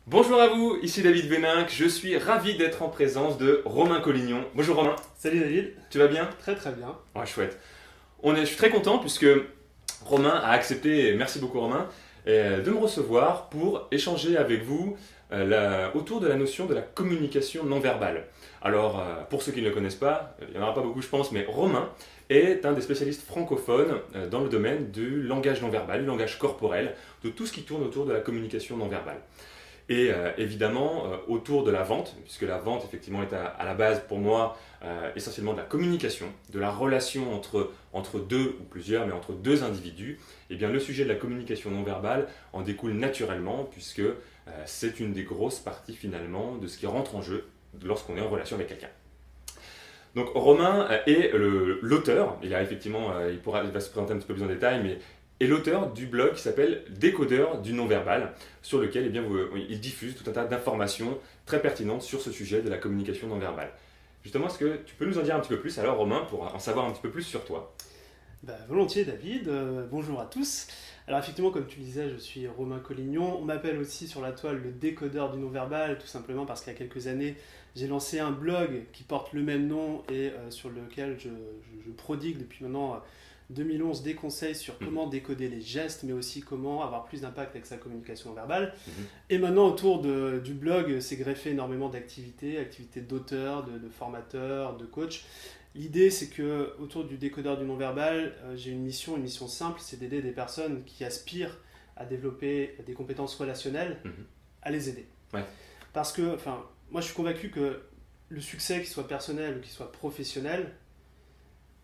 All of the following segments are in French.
Bonjour à vous, ici David Véninck, je suis ravi d'être en présence de Romain Collignon. Bonjour Romain, Salut David, tu vas bien? très très bien. Ouais, chouette. Je suis très content puisque Romain a accepté, et merci beaucoup Romain, de me recevoir pour échanger avec vous autour de la notion de la communication non verbale. Alors, pour ceux qui ne le connaissent pas, il n'y en aura pas beaucoup je pense, mais Romain est un des spécialistes francophones dans le domaine du langage non verbal, du langage corporel, de tout ce qui tourne autour de la communication non verbale. Et évidemment, autour de la vente, puisque la vente, effectivement, est à la base, pour moi, essentiellement de la communication, de la relation entre deux, ou plusieurs, mais entre deux individus, et bien le sujet de la communication non verbale en découle naturellement, puisque c'est une des grosses parties, finalement, de ce qui rentre en jeu lorsqu'on est en relation avec quelqu'un. Donc Romain est l'auteur, il va se présenter un petit peu plus en détail, mais est l'auteur du blog qui s'appelle Décodeur du non-verbal, sur lequel il diffuse tout un tas d'informations très pertinentes sur ce sujet de la communication non-verbale. Justement, est-ce que tu peux nous en dire un petit peu plus alors Romain, pour en savoir un petit peu plus sur toi? Volontiers David, bonjour à tous. Alors effectivement, comme tu disais, je suis Romain Collignon. On m'appelle aussi sur la toile le décodeur du non-verbal, tout simplement parce qu'il y a quelques années, j'ai lancé un blog qui porte le même nom et sur lequel je prodigue depuis maintenant 2011 des conseils sur comment décoder les gestes, mais aussi comment avoir plus d'impact avec sa communication non verbale. Et maintenant, autour du blog, s'est greffé énormément activités d'auteur, de formateur, de coach. L'idée, c'est que autour du décodeur du non-verbal, j'ai une mission simple, c'est d'aider des personnes qui aspirent à développer des compétences relationnelles, à les aider. Ouais. Parce que, moi je suis convaincu que le succès, qu'il soit personnel ou qu'il soit professionnel,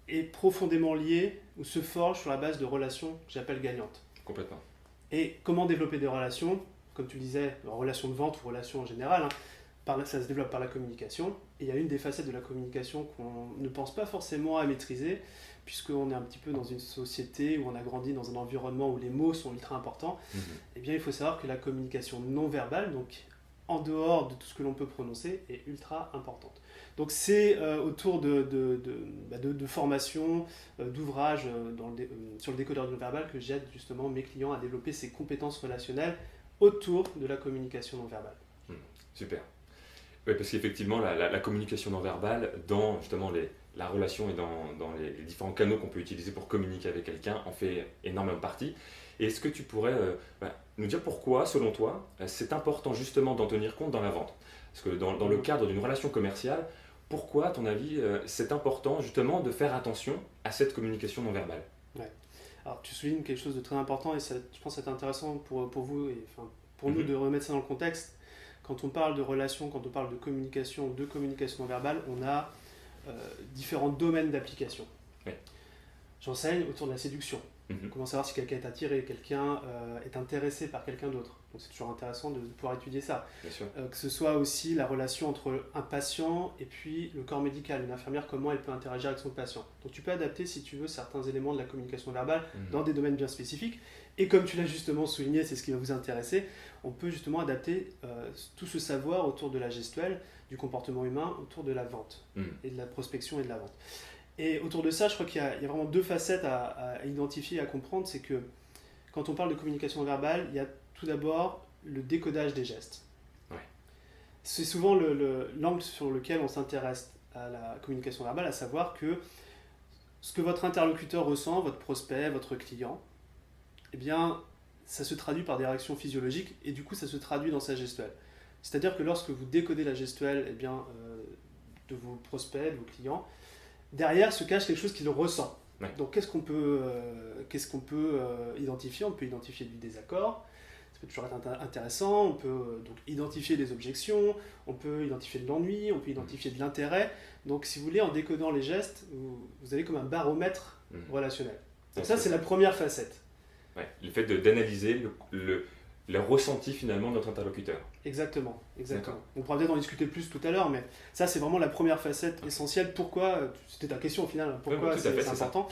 est profondément lié ou se forge sur la base de relations que j'appelle gagnantes. Complètement. Et comment développer des relations, comme tu disais, relations de vente ou relations en général, ça se développe par la communication. Et il y a une des facettes de la communication qu'on ne pense pas forcément à maîtriser, puisqu'on est un petit peu dans une société où on a grandi dans un environnement où les mots sont ultra importants. Eh bien, il faut savoir que la communication non verbale, donc en dehors de tout ce que l'on peut prononcer, est ultra importante. Donc c'est autour de formations, d'ouvrages sur le décodeur du non-verbal que j'aide justement mes clients à développer ces compétences relationnelles autour de la communication non verbale. Super. Oui, parce qu'effectivement, la communication non verbale, dans justement la relation et dans les différents canaux qu'on peut utiliser pour communiquer avec quelqu'un, en fait énormément partie. Et est-ce que tu pourrais nous dire pourquoi, selon toi, c'est important justement d'en tenir compte dans la vente? Parce que dans le cadre d'une relation commerciale, pourquoi, à ton avis, c'est important justement de faire attention à cette communication non verbale? Ouais. Alors tu soulignes quelque chose de très important et ça, je pense que c'est intéressant pour vous et pour nous de remettre ça dans le contexte. Quand on parle de relation, quand on parle de communication non verbale, on a différents domaines d'application. Oui. J'enseigne autour de la séduction. Comment savoir si quelqu'un est attiré, quelqu'un est intéressé par quelqu'un d'autre. Donc c'est toujours intéressant de pouvoir étudier ça. Bien sûr. Que ce soit aussi la relation entre un patient et puis le corps médical, une infirmière, comment elle peut interagir avec son patient. Donc tu peux adapter, si tu veux, certains éléments de la communication verbale dans des domaines bien spécifiques. Et comme tu l'as justement souligné, c'est ce qui va vous intéresser, on peut justement adapter tout ce savoir autour de la gestuelle, du comportement humain, autour de la vente et de la prospection et de la vente. Et autour de ça, je crois qu'il y a vraiment deux facettes à identifier et à comprendre. C'est que quand on parle de communication non verbale, il y a tout d'abord le décodage des gestes. Ouais. C'est souvent l'angle sur lequel on s'intéresse à la communication verbale, à savoir que ce que votre interlocuteur ressent, votre prospect, votre client, eh bien, ça se traduit par des réactions physiologiques et du coup, ça se traduit dans sa gestuelle. C'est-à-dire que lorsque vous décodez la gestuelle de vos prospects, de vos clients, derrière se cache quelque chose qu'il ressent. Ouais. Donc qu'est-ce qu'on peut identifier? On peut identifier du désaccord, ça peut toujours être intéressant, on peut donc identifier des objections, on peut identifier de l'ennui, on peut identifier de l'intérêt. Donc si vous voulez, en décodant les gestes, vous avez comme un baromètre relationnel. Donc ça, c'est la première facette. Ouais. Le fait d'analyser le ressenti finalement de notre interlocuteur. Exactement. On pourra peut-être en discuter plus tout à l'heure, mais ça c'est vraiment la première facette essentielle. Pourquoi, c'était ta question au final, pourquoi c'est important.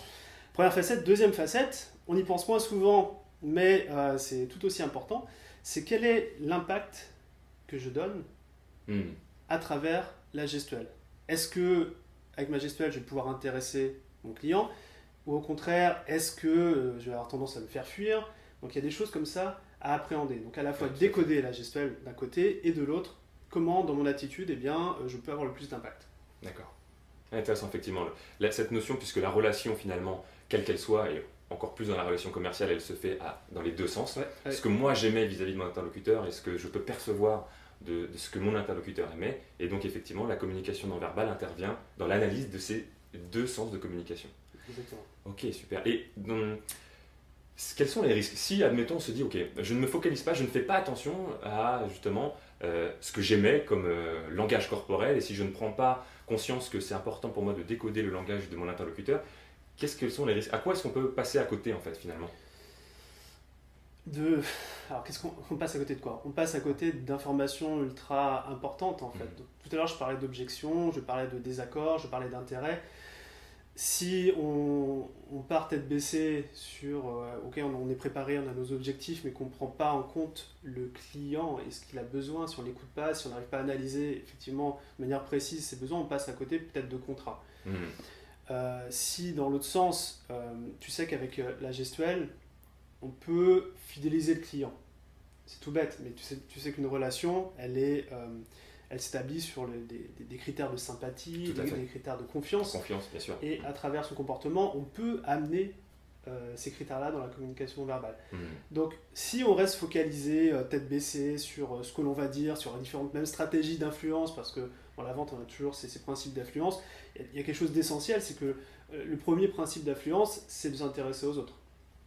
Première facette. Deuxième facette, on y pense moins souvent, mais c'est tout aussi important, c'est quel est l'impact que je donne à travers la gestuelle. Est-ce que, avec ma gestuelle, je vais pouvoir intéresser mon client, ou au contraire, est-ce que je vais avoir tendance à me faire fuir? Donc il y a des choses comme ça à appréhender. Donc à la fois Ouais, décoder la gestuelle d'un côté et de l'autre, comment dans mon attitude, je peux avoir le plus d'impact. D'accord. Intéressant, effectivement. Cette notion, puisque la relation, finalement, quelle qu'elle soit, et encore plus dans la relation commerciale, elle se fait dans les deux sens. Ouais. Ce que moi j'aimais vis-à-vis de mon interlocuteur et ce que je peux percevoir de ce que mon interlocuteur aimait. Et donc, effectivement, la communication non verbale intervient dans l'analyse de ces deux sens de communication. Exactement. Ok, super. Et quels sont les risques? Si, admettons, on se dit, ok, je ne me focalise pas, je ne fais pas attention à justement ce que j'aimais comme langage corporel, et si je ne prends pas conscience que c'est important pour moi de décoder le langage de mon interlocuteur, quels sont les risques? À quoi est-ce qu'on peut passer à côté, en fait, finalement? Alors, qu'est-ce qu'on passe à côté de quoi? On passe à côté d'informations ultra importantes, en fait. Donc, tout à l'heure, je parlais d'objections, je parlais de désaccords, je parlais d'intérêts. Si on part tête baissée sur, ok, on est préparé, on a nos objectifs, mais qu'on ne prend pas en compte le client et ce qu'il a besoin, si on ne l'écoute pas, si on n'arrive pas à analyser effectivement de manière précise ses besoins, on passe à côté peut-être de contrats. Si dans l'autre sens, tu sais qu'avec la gestuelle, on peut fidéliser le client. C'est tout bête, mais tu sais qu'une relation, elle s'établit sur des critères de sympathie, des critères de confiance. Confiance, bien sûr. Et à travers son comportement, on peut amener ces critères-là dans la communication verbale. Donc, si on reste focalisé, tête baissée, sur ce que l'on va dire, sur les différentes mêmes stratégies d'influence, parce que dans la vente, on a toujours ces principes d'influence, il y a quelque chose d'essentiel, c'est que le premier principe d'influence, c'est de s'intéresser aux autres.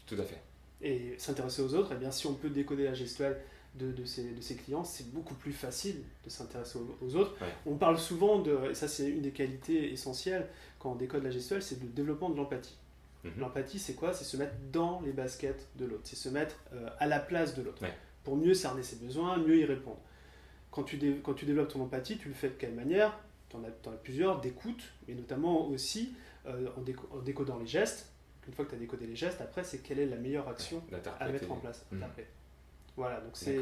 Tout à fait. Et s'intéresser aux autres, eh bien, si on peut décoder la gestuelle de ses clients, c'est beaucoup plus facile de s'intéresser aux autres. Ouais. On parle souvent et ça c'est une des qualités essentielles quand on décode la gestuelle, c'est le développement de l'empathie. L'empathie, c'est quoi? C'est se mettre dans les baskets de l'autre, c'est se mettre à la place de l'autre, pour mieux cerner ses besoins, mieux y répondre. Quand tu développes ton empathie, tu le fais de quelle manière? Tu en as plusieurs, d'écoute, mais notamment aussi en décodant les gestes. Une fois que tu as décodé les gestes, après, c'est quelle est la meilleure action à mettre en place. Voilà, donc c'est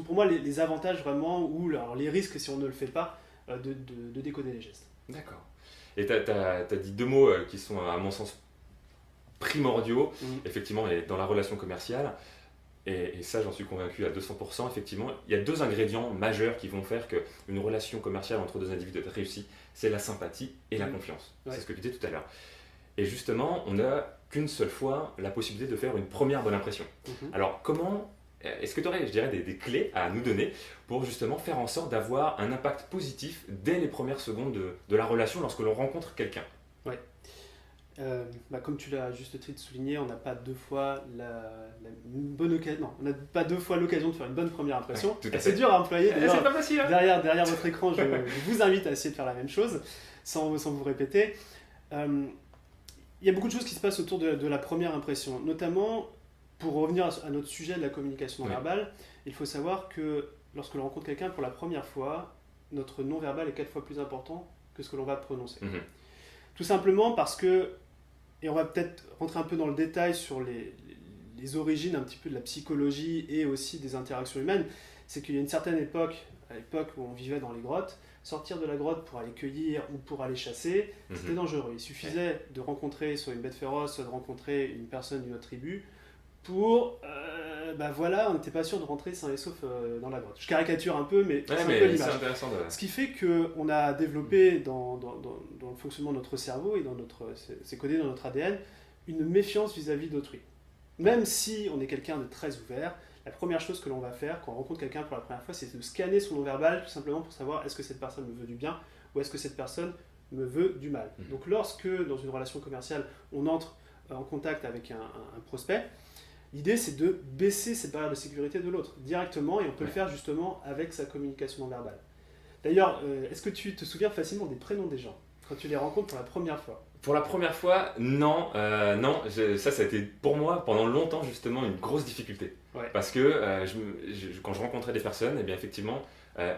pour moi les avantages vraiment, ou alors les risques si on ne le fait pas, de décoder les gestes. D'accord. Et tu as dit deux mots qui sont à mon sens primordiaux, effectivement, et dans la relation commerciale, et ça j'en suis convaincu à 200%, effectivement, il y a deux ingrédients majeurs qui vont faire qu'une relation commerciale entre deux individus doit être réussie, c'est la sympathie et la confiance. C'est ce que tu disais tout à l'heure. Et justement, on n'a qu'une seule fois la possibilité de faire une première bonne impression. Alors est-ce que tu aurais, je dirais, des clés à nous donner pour justement faire en sorte d'avoir un impact positif dès les premières secondes de la relation lorsque l'on rencontre quelqu'un? Ouais. Comme tu l'as à juste titre souligné, on n'a pas deux fois on n'a pas deux fois l'occasion de faire une bonne première impression. C'est dur à employer. C'est pas facile. Derrière votre écran, je vous invite à essayer de faire la même chose sans vous répéter. Il y a beaucoup de choses qui se passent autour de la première impression, notamment pour revenir à notre sujet de la communication non verbale. Il faut savoir que lorsque l'on rencontre quelqu'un pour la première fois, notre non verbal est 4 fois plus important que ce que l'on va prononcer. Tout simplement parce que, et on va peut-être rentrer un peu dans le détail sur les origines un petit peu de la psychologie et aussi des interactions humaines, c'est qu'il y a une certaine époque, à l'époque où on vivait dans les grottes, sortir de la grotte pour aller cueillir ou pour aller chasser, c'était dangereux. Il suffisait de rencontrer soit une bête féroce, soit de rencontrer une personne d'une autre tribu pour... on n'était pas sûr de rentrer sain et sauf dans la grotte. Je caricature un peu, mais c'est un peu l'image. Ce qui fait qu'on a développé dans le fonctionnement de notre cerveau, et c'est codé dans notre ADN, une méfiance vis-à-vis d'autrui. Même si on est quelqu'un de très ouvert, la première chose que l'on va faire quand on rencontre quelqu'un pour la première fois, c'est de scanner son non-verbal, tout simplement pour savoir est-ce que cette personne me veut du bien ou est-ce que cette personne me veut du mal. Donc lorsque, dans une relation commerciale, on entre en contact avec un prospect, l'idée c'est de baisser cette barrière de sécurité de l'autre directement, et on peut le faire justement avec sa communication non-verbale. D'ailleurs, est-ce que tu te souviens facilement des prénoms des gens quand tu les rencontres pour la première fois? Pour la première fois, non. Ça a été pour moi pendant longtemps justement une grosse difficulté. Parce que quand je rencontrais des personnes, eh bien effectivement,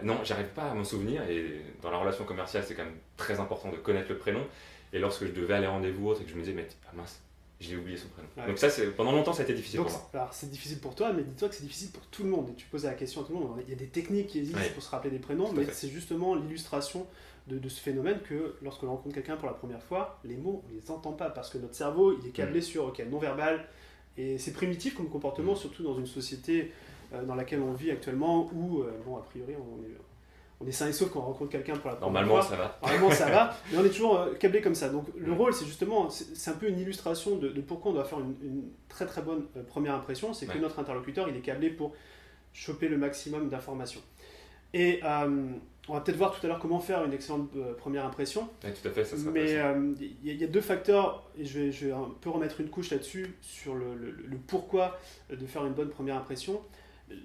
non, j'arrive pas à m'en souvenir. Et dans la relation commerciale, c'est quand même très important de connaître le prénom. Et lorsque je devais aller à rendez-vous ou autre et que je me disais, mais mince, j'ai oublié son prénom. Donc ça, pendant longtemps, ça a été difficile pour moi. Alors c'est difficile pour toi, mais dis-toi que c'est difficile pour tout le monde. Et tu poses la question à tout le monde. Il y a des techniques qui existent pour se rappeler des prénoms, mais c'est justement l'illustration de ce phénomène que lorsque l'on rencontre quelqu'un pour la première fois, les mots, on les entend pas parce que notre cerveau, il est câblé sur non-verbal Et c'est primitif comme comportement, surtout dans une société dans laquelle on vit actuellement, où, bon, a priori, on est sain et sauf quand on rencontre quelqu'un pour la première Normalement, fois. ça va. Normalement, ça va, mais on est toujours câblé comme ça. Donc, le rôle, c'est justement, c'est un peu une illustration de pourquoi on doit faire une très très bonne première impression. C'est que Ouais. notre interlocuteur, il est câblé pour choper le maximum d'informations. Et on va peut-être voir tout à l'heure comment faire une excellente première impression. Ouais, tout à fait, ça sera Mais intéressant. il y a deux facteurs, et je vais un peu remettre une couche là-dessus, sur le pourquoi de faire une bonne première impression.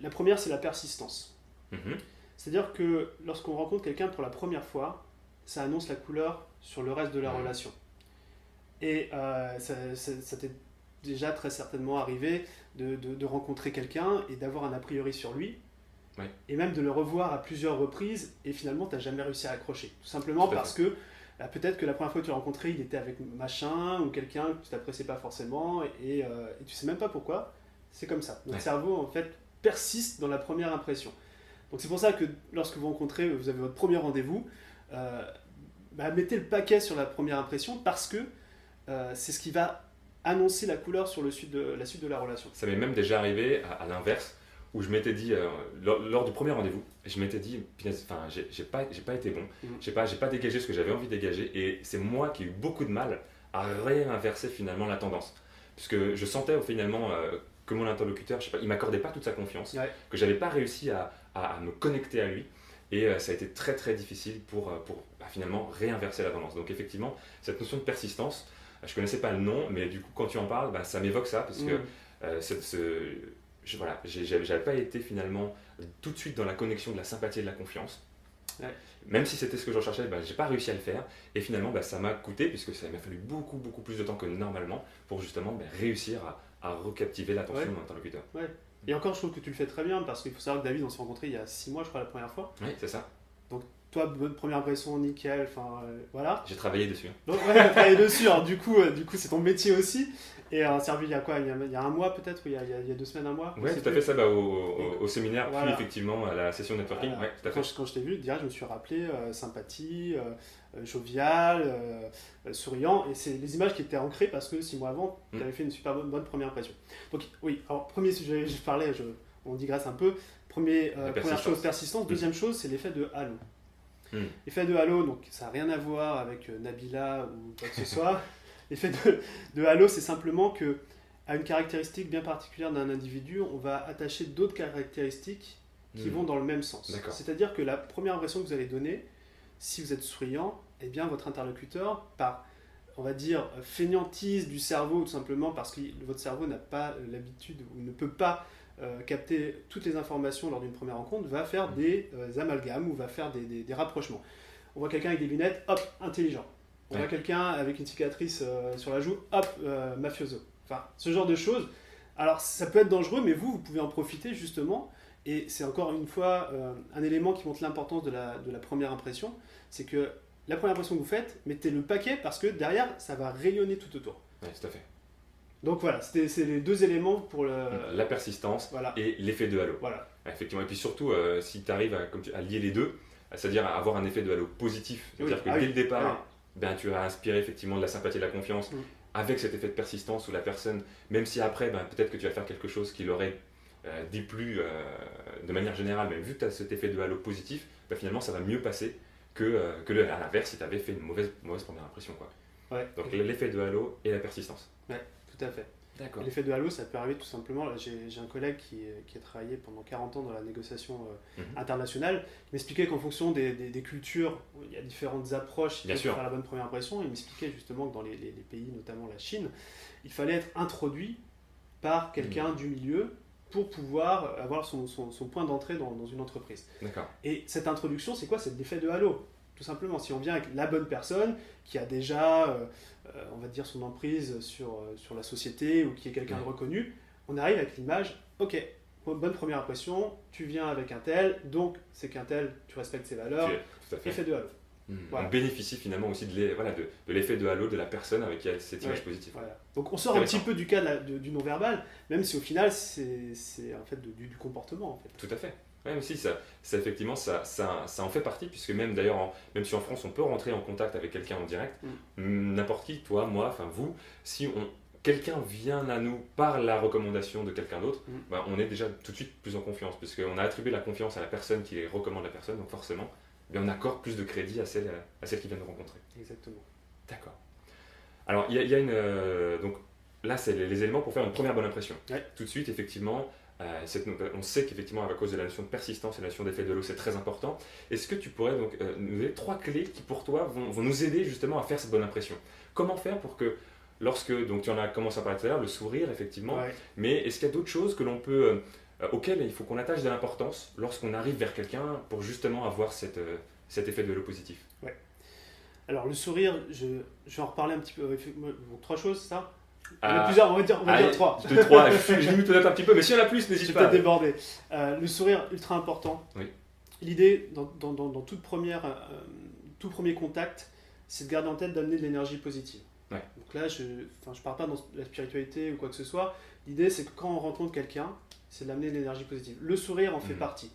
La première, c'est la persistance. Mhm. C'est-à-dire que lorsqu'on rencontre quelqu'un pour la première fois, ça annonce la couleur sur le reste de la relation. Et ça t'est déjà très certainement arrivé de rencontrer quelqu'un et d'avoir un a priori sur lui, Ouais. et même de le revoir à plusieurs reprises, et finalement, tu n'as jamais réussi à accrocher. Tout simplement Tout à parce que peut-être que la première fois que tu l'as rencontré, il était avec machin, ou quelqu'un que tu n'appréciais pas forcément, et tu sais même pas pourquoi. C'est comme ça. Notre Ouais. cerveau, en fait, persiste dans la première impression. Donc c'est pour ça que lorsque vous rencontrez, vous avez votre premier rendez-vous, mettez le paquet sur la première impression, parce que c'est ce qui va annoncer la couleur sur la suite de la relation. Ça m'est même déjà arrivé à l'inverse, où je m'étais dit, lors du premier rendez-vous, je m'étais dit, enfin, j'ai pas été bon, j'ai pas dégagé ce que j'avais envie de dégager, et c'est moi qui ai eu beaucoup de mal à réinverser finalement la tendance. Puisque je sentais finalement que mon interlocuteur, je sais pas, il m'accordait pas toute sa confiance, Ouais. que j'avais pas réussi à me connecter à lui, et ça a été très très difficile pour finalement réinverser la tendance. Donc effectivement, cette notion de persistance, je connaissais pas le nom, mais du coup quand tu en parles, ça m'évoque ça, parce que j'avais pas été finalement tout de suite dans la connexion de la sympathie et de la confiance. Ouais. Même si c'était ce que je recherchais, j'ai pas réussi à le faire. Et finalement, ça m'a coûté, puisque ça m'a fallu beaucoup plus de temps que normalement pour justement réussir à recaptiver l'attention de mon interlocuteur. Ouais. Et encore, je trouve que tu le fais très bien, parce qu'il faut savoir que David, on s'est rencontrés il y a 6 mois, je crois, la première fois. Oui, c'est ça. Toi, bonne première impression, nickel, enfin voilà. J'ai travaillé dessus. Donc ouais, tu as travaillé dessus, alors du coup c'est ton métier aussi. Et servi il y a quoi, il y a un mois peut-être, ou il y a 2 semaines, un mois? Oui, tout à fait, ça au séminaire, Voilà. puis effectivement à la session networking. Voilà. Ouais, tout à fait. Quand je t'ai vu, direct, je me suis rappelé sympathie, jovial, souriant, et c'est les images qui étaient ancrées parce que 6 mois avant, tu avais fait une super bonne première impression. Donc oui, alors premier sujet, je parlais, on digresse un peu. Première chose, persistance. Deuxième chose, c'est l'effet de halo. L'effet de halo, donc ça n'a rien à voir avec Nabila ou quoi que ce soit. L'effet de halo, c'est simplement que à une caractéristique bien particulière d'un individu, on va attacher d'autres caractéristiques qui vont dans le même sens. D'accord. C'est-à-dire que la première impression que vous allez donner, si vous êtes souriant, eh bien votre interlocuteur, par, on va dire, fainéantise du cerveau, tout simplement parce que votre cerveau n'a pas l'habitude ou ne peut pas capter toutes les informations lors d'une première rencontre, va faire des amalgames ou va faire des rapprochements. On voit quelqu'un avec des lunettes, hop, intelligent. On voit quelqu'un avec une cicatrice sur la joue, hop, mafioso. Enfin, ce genre de choses. Alors, ça peut être dangereux, mais vous pouvez en profiter justement. Et c'est encore une fois un élément qui montre l'importance de la première impression. C'est que la première impression que vous faites, mettez le paquet parce que derrière, ça va rayonner tout autour. Oui, tout à fait. Donc voilà, c'est les deux éléments pour la persistance et l'effet de halo. Voilà. Effectivement. Et puis surtout, si tu arrives à lier les deux, c'est-à-dire à avoir un effet de halo positif, c'est-à-dire que dès le départ, tu vas inspirer effectivement de la sympathie et de la confiance avec cet effet de persistance où la personne, même si après, peut-être que tu vas faire quelque chose qui l'aurait déplu de manière générale, mais vu que tu as cet effet de halo positif, finalement ça va mieux passer que à l'inverse si tu avais fait une mauvaise première impression. Quoi. Ouais. Donc l'effet de halo et la persistance. Ouais, tout à fait. D'accord. L'effet de halo, ça peut arriver tout simplement. J'ai un collègue qui a travaillé pendant 40 ans dans la négociation internationale. Il m'expliquait qu'en fonction des cultures, il y a différentes approches pour faire la bonne première impression. Il m'expliquait justement que dans les pays, notamment la Chine, il fallait être introduit par quelqu'un du milieu pour pouvoir avoir son point d'entrée dans une entreprise. D'accord. Et cette introduction, c'est quoi? C'est l'effet de halo. Tout simplement, si on vient avec la bonne personne qui a déjà, on va dire, son emprise sur la société ou qui est quelqu'un de reconnu, on arrive avec l'image, ok, bonne première impression, tu viens avec un tel, donc c'est qu'un tel, tu respectes ses valeurs, effet de halo. Voilà. On bénéficie finalement aussi de l'effet de halo de la personne avec qui elle a cette image positive. Voilà. Donc on sort un petit peu du cas du non-verbal, même si au final c'est en fait du comportement. En fait. Tout à fait. Même si ça effectivement ça en fait partie, puisque même d'ailleurs, même si en France on peut rentrer en contact avec quelqu'un en direct, n'importe qui, toi, moi, enfin vous, si quelqu'un vient à nous par la recommandation de quelqu'un d'autre, Mm. bah, on est déjà tout de suite plus en confiance, puisqu'on a attribué la confiance à la personne qui recommande la personne, donc forcément, eh bien, on accorde plus de crédit à celle qui vient de rencontrer. Exactement. D'accord. Alors, il y a une... donc là, c'est les éléments pour faire une première bonne impression. Ouais. Tout de suite, effectivement, on sait qu'effectivement, à cause de la notion de persistance et la notion d'effet de l'eau, c'est très important. Est-ce que tu pourrais donc nous donner 3 clés qui, pour toi, vont nous aider justement à faire cette bonne impression? Comment faire pour que, lorsque, donc tu en as commencé à parler tout à l'heure, le sourire, effectivement, Ouais. mais est-ce qu'il y a d'autres choses que l'on peut, auxquelles il faut qu'on attache de l'importance lorsqu'on arrive vers quelqu'un pour justement avoir cet effet de l'eau positif? Alors, le sourire, je vais en reparler un petit peu. Donc, 3 choses, c'est ça? Il y en a Ah, plusieurs, on va dire allez, 3. 2-3, je limite peut-être un petit peu, mais s'il y en a plus, Je n'hésite vais pas. peut-être déborder. Le sourire, ultra important. Oui. L'idée, dans tout premier contact, c'est de garder en tête d'amener de l'énergie positive. Ouais. Donc là, je ne parle pas dans la spiritualité ou quoi que ce soit. L'idée, c'est que quand on rencontre quelqu'un, c'est d'amener de l'énergie positive. Le sourire en fait partie.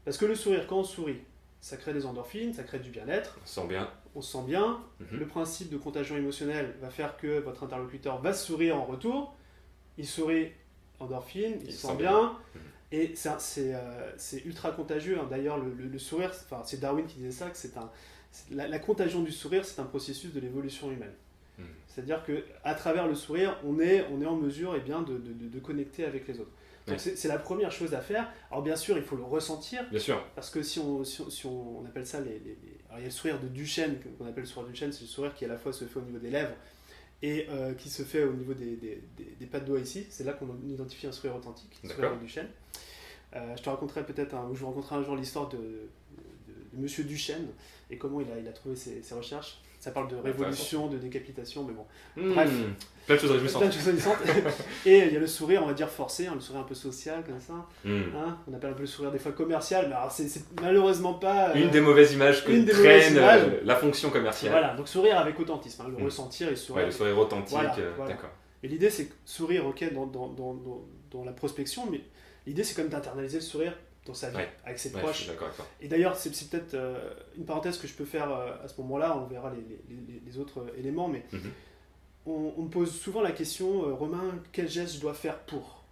Parce que le sourire, quand on sourit, ça crée des endorphines, ça crée du bien-être. On se sent bien. On se sent bien. Mhm. Le principe de contagion émotionnelle va faire que votre interlocuteur va sourire en retour. Il sourit, endorphine, il se sent bien. Mhm. Et c'est ultra contagieux. Hein. D'ailleurs, le sourire, c'est Darwin qui disait ça, que la contagion du sourire, c'est un processus de l'évolution humaine. Mhm. C'est-à-dire qu'à travers le sourire, on est en mesure de connecter avec les autres. Donc Ouais. c'est la première chose à faire. Alors bien sûr, il faut le ressentir, Bien sûr. parce que si on appelle ça alors il y a le sourire de Duchenne, qu'on appelle le sourire de Duchenne, c'est le sourire qui à la fois se fait au niveau des lèvres et qui se fait au niveau des pattes de doigts ici. C'est là qu'on identifie un sourire authentique, le sourire D'accord. de Duchenne. Je te raconterai peut-être, ou je vous raconterai un jour l'histoire de Monsieur Duchenne et comment il a trouvé ses recherches. Ça parle de révolution, de décapitation, mais bon. Bref. Plein de choses réjouissantes. Plein de choses réjouissantes. Et il y a le sourire, on va dire forcé, hein, le sourire un peu social comme ça. Hein, on appelle un peu le sourire des fois commercial, mais alors c'est malheureusement pas... Une des mauvaises images que une des mauvaises traîne images. La fonction commerciale. Voilà, donc sourire avec authentisme, hein, le ressentir et le Ouais, sourire. le sourire authentique, Voilà. d'accord. Et l'idée c'est que sourire, ok, dans la prospection, mais l'idée c'est quand même d'internaliser le sourire dans sa vie, Ouais. avec ses Ouais, je proches. suis d'accord avec toi. Et d'ailleurs, c'est peut-être une parenthèse que je peux faire à ce moment-là, on verra les autres éléments, mais Mhm. on me pose souvent la question, Romain, quel geste je dois faire pour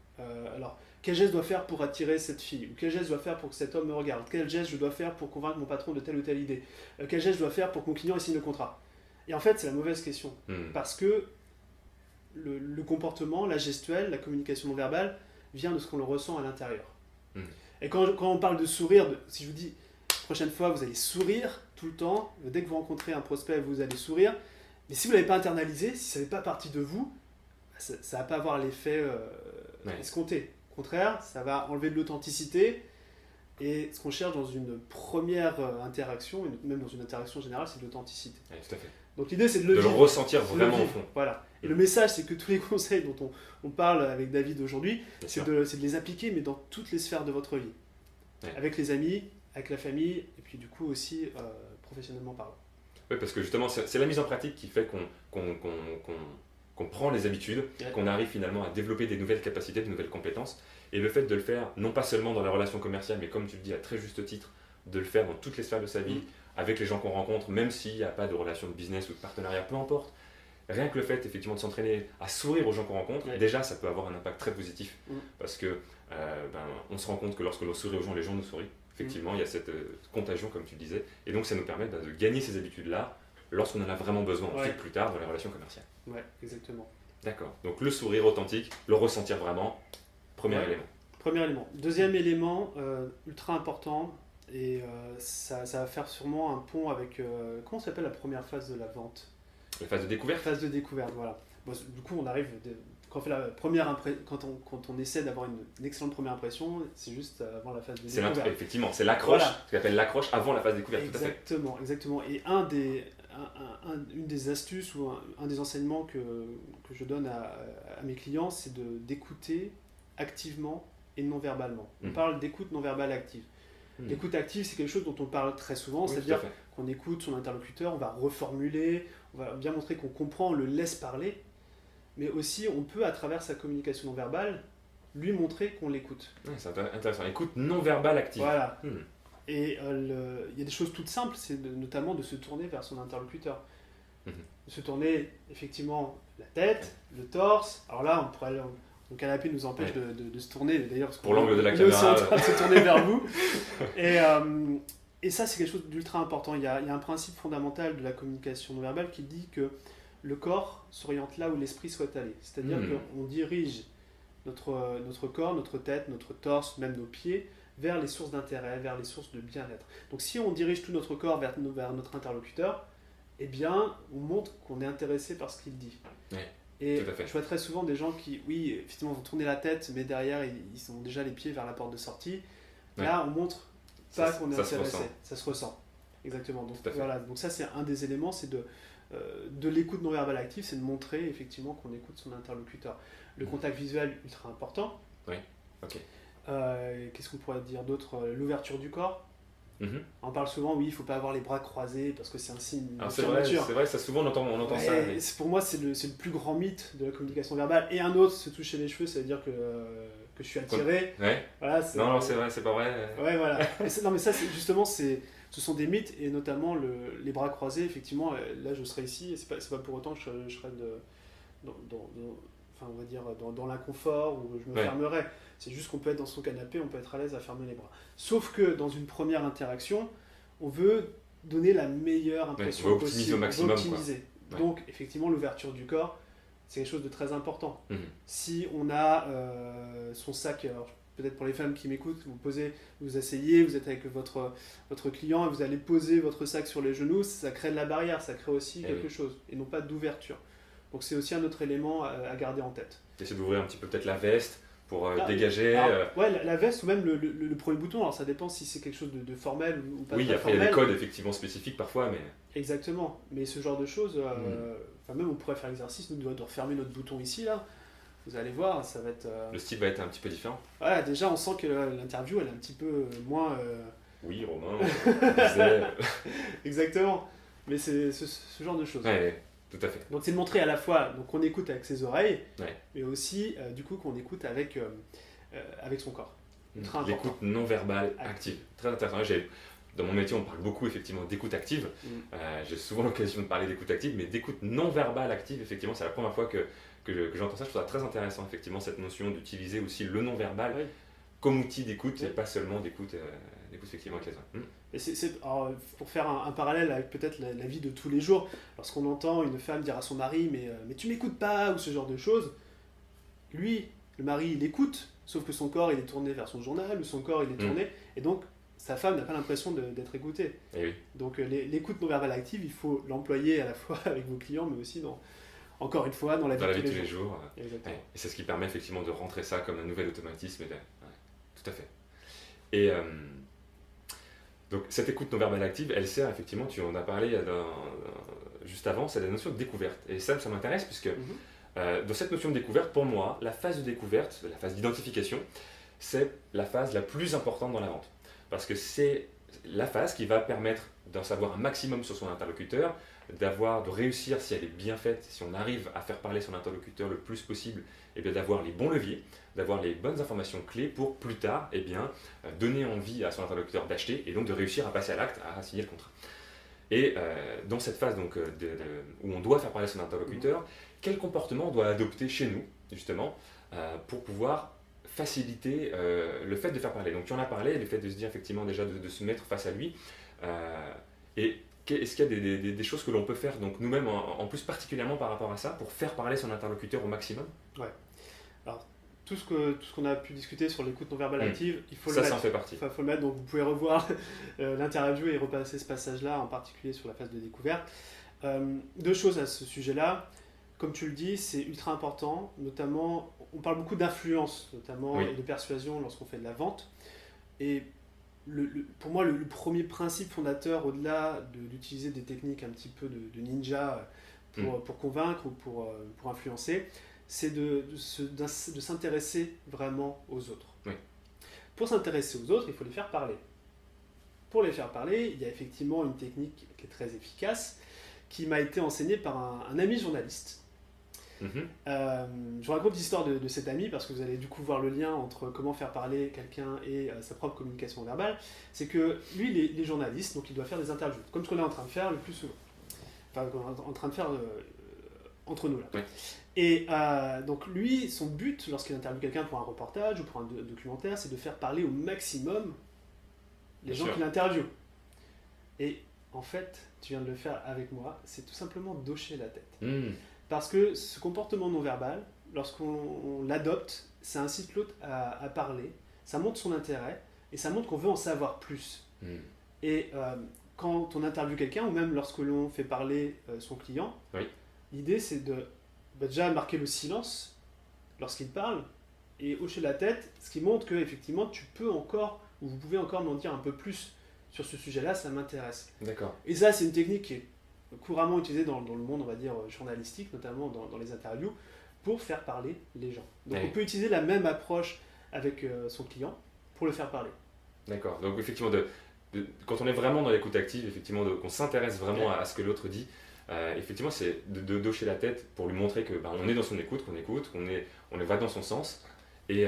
alors, quel geste je dois faire pour attirer cette fille? Ou quel geste je dois faire pour que cet homme me regarde? Quel geste je dois faire pour convaincre mon patron de telle ou telle idée? Quel geste je dois faire pour que mon client signe le contrat? Et en fait, c'est la mauvaise question. Parce que le comportement, la gestuelle, la communication non verbale vient de ce qu'on le ressent à l'intérieur. Et quand on parle de sourire, si je vous dis, prochaine fois, vous allez sourire tout le temps, dès que vous rencontrez un prospect, vous allez sourire, mais si vous ne l'avez pas internalisé, si ça n'est pas partie de vous, ça ne va pas avoir l'effet escompté. Au contraire, ça va enlever de l'authenticité, et ce qu'on cherche dans une première interaction, et même dans une interaction générale, c'est de l'authenticité. Ouais, tout à fait. Donc l'idée, c'est de De le le vivre. ressentir C'est de le vraiment au vivre. fond. Voilà. Et le message, c'est que tous les conseils dont on parle avec David aujourd'hui, Bien c'est sûr. de les appliquer, mais dans toutes les sphères de votre vie. Ouais. Avec les amis, avec la famille, et puis du coup aussi professionnellement parlant. Oui, parce que justement, c'est la mise en pratique qui fait qu'on prend les habitudes, Ouais. qu'on arrive finalement à développer des nouvelles capacités, de nouvelles compétences. Et le fait de le faire, non pas seulement dans la relation commerciale, mais comme tu le dis à très juste titre, de le faire dans toutes les sphères de sa vie, avec les gens qu'on rencontre, même s'il n'y a pas de relation de business ou de partenariat, peu importe. Rien que le fait effectivement de s'entraîner à sourire aux gens qu'on rencontre, Ouais. déjà ça peut avoir un impact très positif. Mm. Parce que on se rend compte que lorsque l'on sourit aux gens, les gens nous sourient. Effectivement, il y a cette contagion, comme tu le disais. Et donc ça nous permet de gagner ces habitudes-là lorsqu'on en a vraiment besoin ensuite plus tard dans les relations commerciales. Ouais, exactement. D'accord. Donc le sourire authentique, le ressentir vraiment, premier Ouais. élément. Premier élément. Deuxième élément, ultra important, et ça va faire sûrement un pont avec... comment s'appelle la première phase de la vente? La phase de La découverte. phase de découverte, voilà. Bon, du coup, on arrive... Quand on fait quand on essaie d'avoir une excellente première impression, c'est juste avant la phase de C'est découverte. effectivement, c'est l'accroche, Voilà. ce qu'on appelle l'accroche avant la phase de découverte. Tout à fait. Exactement, exactement. Et une des astuces ou un des enseignements que je donne à mes clients, c'est d'écouter activement et non verbalement. On parle d'écoute non verbale active. L'écoute active, c'est quelque chose dont on parle très souvent, Oui, c'est-à-dire tout à fait. qu'on écoute son interlocuteur, on va reformuler, on va bien montrer qu'on comprend, on le laisse parler, mais aussi on peut, à travers sa communication non verbale, lui montrer qu'on l'écoute. Ouais, c'est intéressant. Écoute non verbale active. Voilà. Hmm. Et il y a des choses toutes simples, c'est notamment de se tourner vers son interlocuteur. Mhm. Se tourner effectivement la tête, le torse. Alors là, mon canapé nous empêche de se tourner, d'ailleurs, parce Pour l'angle de la on est aussi en caméra. train de se tourner vers vous. Et ça, c'est quelque chose d'ultra important. Il y a un principe fondamental de la communication non verbale qui dit que le corps s'oriente là où l'esprit souhaite aller. C'est-à-dire qu'on dirige notre corps, notre tête, notre torse, même nos pieds, vers les sources d'intérêt, vers les sources de bien-être. Donc si on dirige tout notre corps vers notre interlocuteur, eh bien, on montre qu'on est intéressé par ce qu'il dit. Ouais, et tout à fait. je vois très souvent des gens qui, oui, effectivement, vont tourner la tête, mais derrière, ils ont déjà les pieds vers la porte de sortie. Ouais. Là, on montre pas qu'on est ça intéressé. se ressent. Ça se ressent. Exactement. Donc, Tout à fait. voilà. Donc ça, c'est un des éléments, c'est de l'écoute non verbale active, c'est de montrer effectivement qu'on écoute son interlocuteur. Le contact visuel, ultra important. Oui, ok. Qu'est-ce qu'on pourrait dire d'autre? L'ouverture du corps. Mhm. On parle souvent, oui, il ne faut pas avoir les bras croisés parce que c'est un signe de C'est vrai, nature. ça, souvent on entend ça. Mais... Pour moi, c'est le plus grand mythe de la communication verbale. Et un autre, se toucher les cheveux, ça veut dire que je suis attiré. Ouais. Voilà, Non, c'est vrai, c'est pas vrai. Ouais, voilà. Non, mais ça, justement, ce sont des mythes, et notamment les bras croisés, effectivement, là, je serais ici, et c'est pas pour autant que je serais enfin, on va dire, dans l'inconfort, où je me fermerais. C'est juste qu'on peut être dans son canapé, on peut être à l'aise à fermer les bras. Sauf que dans une première interaction, on veut donner la meilleure impression on va optimiser possible. au maximum. On va optimiser. Quoi. Donc, effectivement, l'ouverture du corps, c'est quelque chose de très important. Mhm. Si on a son sac, alors, peut-être pour les femmes qui m'écoutent, vous asseyez, vous êtes avec votre client et vous allez poser votre sac sur les genoux, ça crée de la barrière, ça crée aussi quelque chose, et non pas d'ouverture. Donc c'est aussi un autre élément à garder en tête. Essayer d'ouvrir un petit peu peut-être la veste pour dégager. Ouais, la veste ou même le premier bouton, alors ça dépend si c'est quelque chose de formel ou pas. Oui, très après il y a formel. des codes effectivement spécifiques parfois, mais... Exactement, mais ce genre de choses, enfin même on pourrait faire l'exercice, nous de refermer notre bouton ici, là. Vous allez voir, ça va être... Le style va être un petit peu différent. Ouais, déjà on sent que l'interview elle est un petit peu moins... Oui, Romain, disait... Exactement, mais c'est ce genre de choses. Ouais, tout à fait. Donc c'est de montrer à la fois qu'on écoute avec ses oreilles, Ouais. mais aussi du coup qu'on écoute avec son corps. Très important. L'écoute non verbale active. Très intéressant. Dans mon métier, on parle beaucoup effectivement d'écoute active. J'ai souvent l'occasion de parler d'écoute active, mais d'écoute non verbale active, effectivement, c'est la première fois que j'entends ça. Je trouve ça très intéressant, effectivement, cette notion d'utiliser aussi le non verbal comme outil d'écoute et pas seulement d'écoute effectivement avec les uns. Alors, pour faire un parallèle avec peut-être la vie de tous les jours, lorsqu'on entend une femme dire à son mari mais tu m'écoutes pas, ou ce genre de choses, lui, le mari, il écoute, sauf que son corps il est tourné vers son journal, ou son corps il est tourné, et donc sa femme n'a pas l'impression d'être écoutée. Et oui. Donc l'écoute non verbale active, il faut l'employer à la fois avec vos clients, mais aussi encore une fois dans la vie de tous les jours. Exactement. Et c'est ce qui permet effectivement de rentrer ça comme un nouvel automatisme. Tout à fait. Et donc cette écoute non verbale active, elle sert effectivement, tu en as parlé juste avant, c'est la notion de découverte. Et ça m'intéresse puisque dans cette notion de découverte, pour moi, la phase de découverte, la phase d'identification, c'est la phase la plus importante dans la vente. Parce que c'est la phase qui va permettre d'en savoir un maximum sur son interlocuteur, de réussir si elle est bien faite, si on arrive à faire parler son interlocuteur le plus possible, et bien d'avoir les bons leviers, d'avoir les bonnes informations clés pour plus tard donner envie à son interlocuteur d'acheter et donc de réussir à passer à l'acte, à signer le contrat. Et dans cette phase donc, où on doit faire parler son interlocuteur, quel comportement on doit adopter chez nous, justement, pour pouvoir faciliter le fait de faire parler. Donc tu en as parlé, le fait de se dire effectivement déjà de se mettre face à lui. Et est-ce qu'il y a des choses que l'on peut faire, donc nous-mêmes en plus particulièrement par rapport à ça, pour faire parler son interlocuteur au maximum? Ouais. Alors tout ce qu'on a pu discuter sur l'écoute non verbale active, il faut le mettre. Ça en fait partie. Il faut le mettre, donc vous pouvez revoir l'interview et repasser ce passage-là, en particulier sur la phase de découverte. Deux choses à ce sujet-là. Comme tu le dis, c'est ultra important, notamment, on parle beaucoup d'influence, notamment, et de persuasion lorsqu'on fait de la vente. Et pour moi, le premier principe fondateur, au-delà d'utiliser des techniques un petit peu de ninja pour convaincre ou pour influencer, c'est de s'intéresser vraiment aux autres. Oui. Pour s'intéresser aux autres, il faut les faire parler. Pour les faire parler, il y a effectivement une technique qui est très efficace, qui m'a été enseignée par un ami journaliste. Je vous raconte l'histoire de cet ami parce que vous allez du coup voir le lien entre comment faire parler quelqu'un et sa propre communication verbale. C'est que lui, il est journaliste, donc il doit faire des interviews, comme ce qu'on est en train de faire le plus souvent. enfin, qu'on est en train de faire entre nous là. Oui. Et donc lui, son but lorsqu'il interviewe quelqu'un pour un reportage ou pour un documentaire, c'est de faire parler au maximum les Bien gens sûr. qu'il interviewe. Et en fait, tu viens de le faire avec moi, c'est tout simplement d'hocher la tête. Parce que ce comportement non verbal, lorsqu'on l'adopte, ça incite l'autre à parler, ça montre son intérêt et ça montre qu'on veut en savoir plus. Et quand on interviewe quelqu'un, ou même lorsque l'on fait parler son client, Oui. l'idée c'est de déjà marquer le silence lorsqu'il parle et hocher la tête, ce qui montre que effectivement tu peux encore, ou vous pouvez encore m'en dire un peu plus sur ce sujet-là, ça m'intéresse. D'accord. Et ça, c'est une technique qui est couramment utilisée dans le monde, on va dire, journalistique, notamment dans les interviews, pour faire parler les gens. Donc Oui. on peut utiliser la même approche avec son client pour le faire parler. D'accord. Donc effectivement, quand on est vraiment dans l'écoute active, effectivement, qu'on s'intéresse vraiment à ce que l'autre dit, effectivement, c'est de docher la tête pour lui montrer que on est dans son écoute, on va dans son sens, et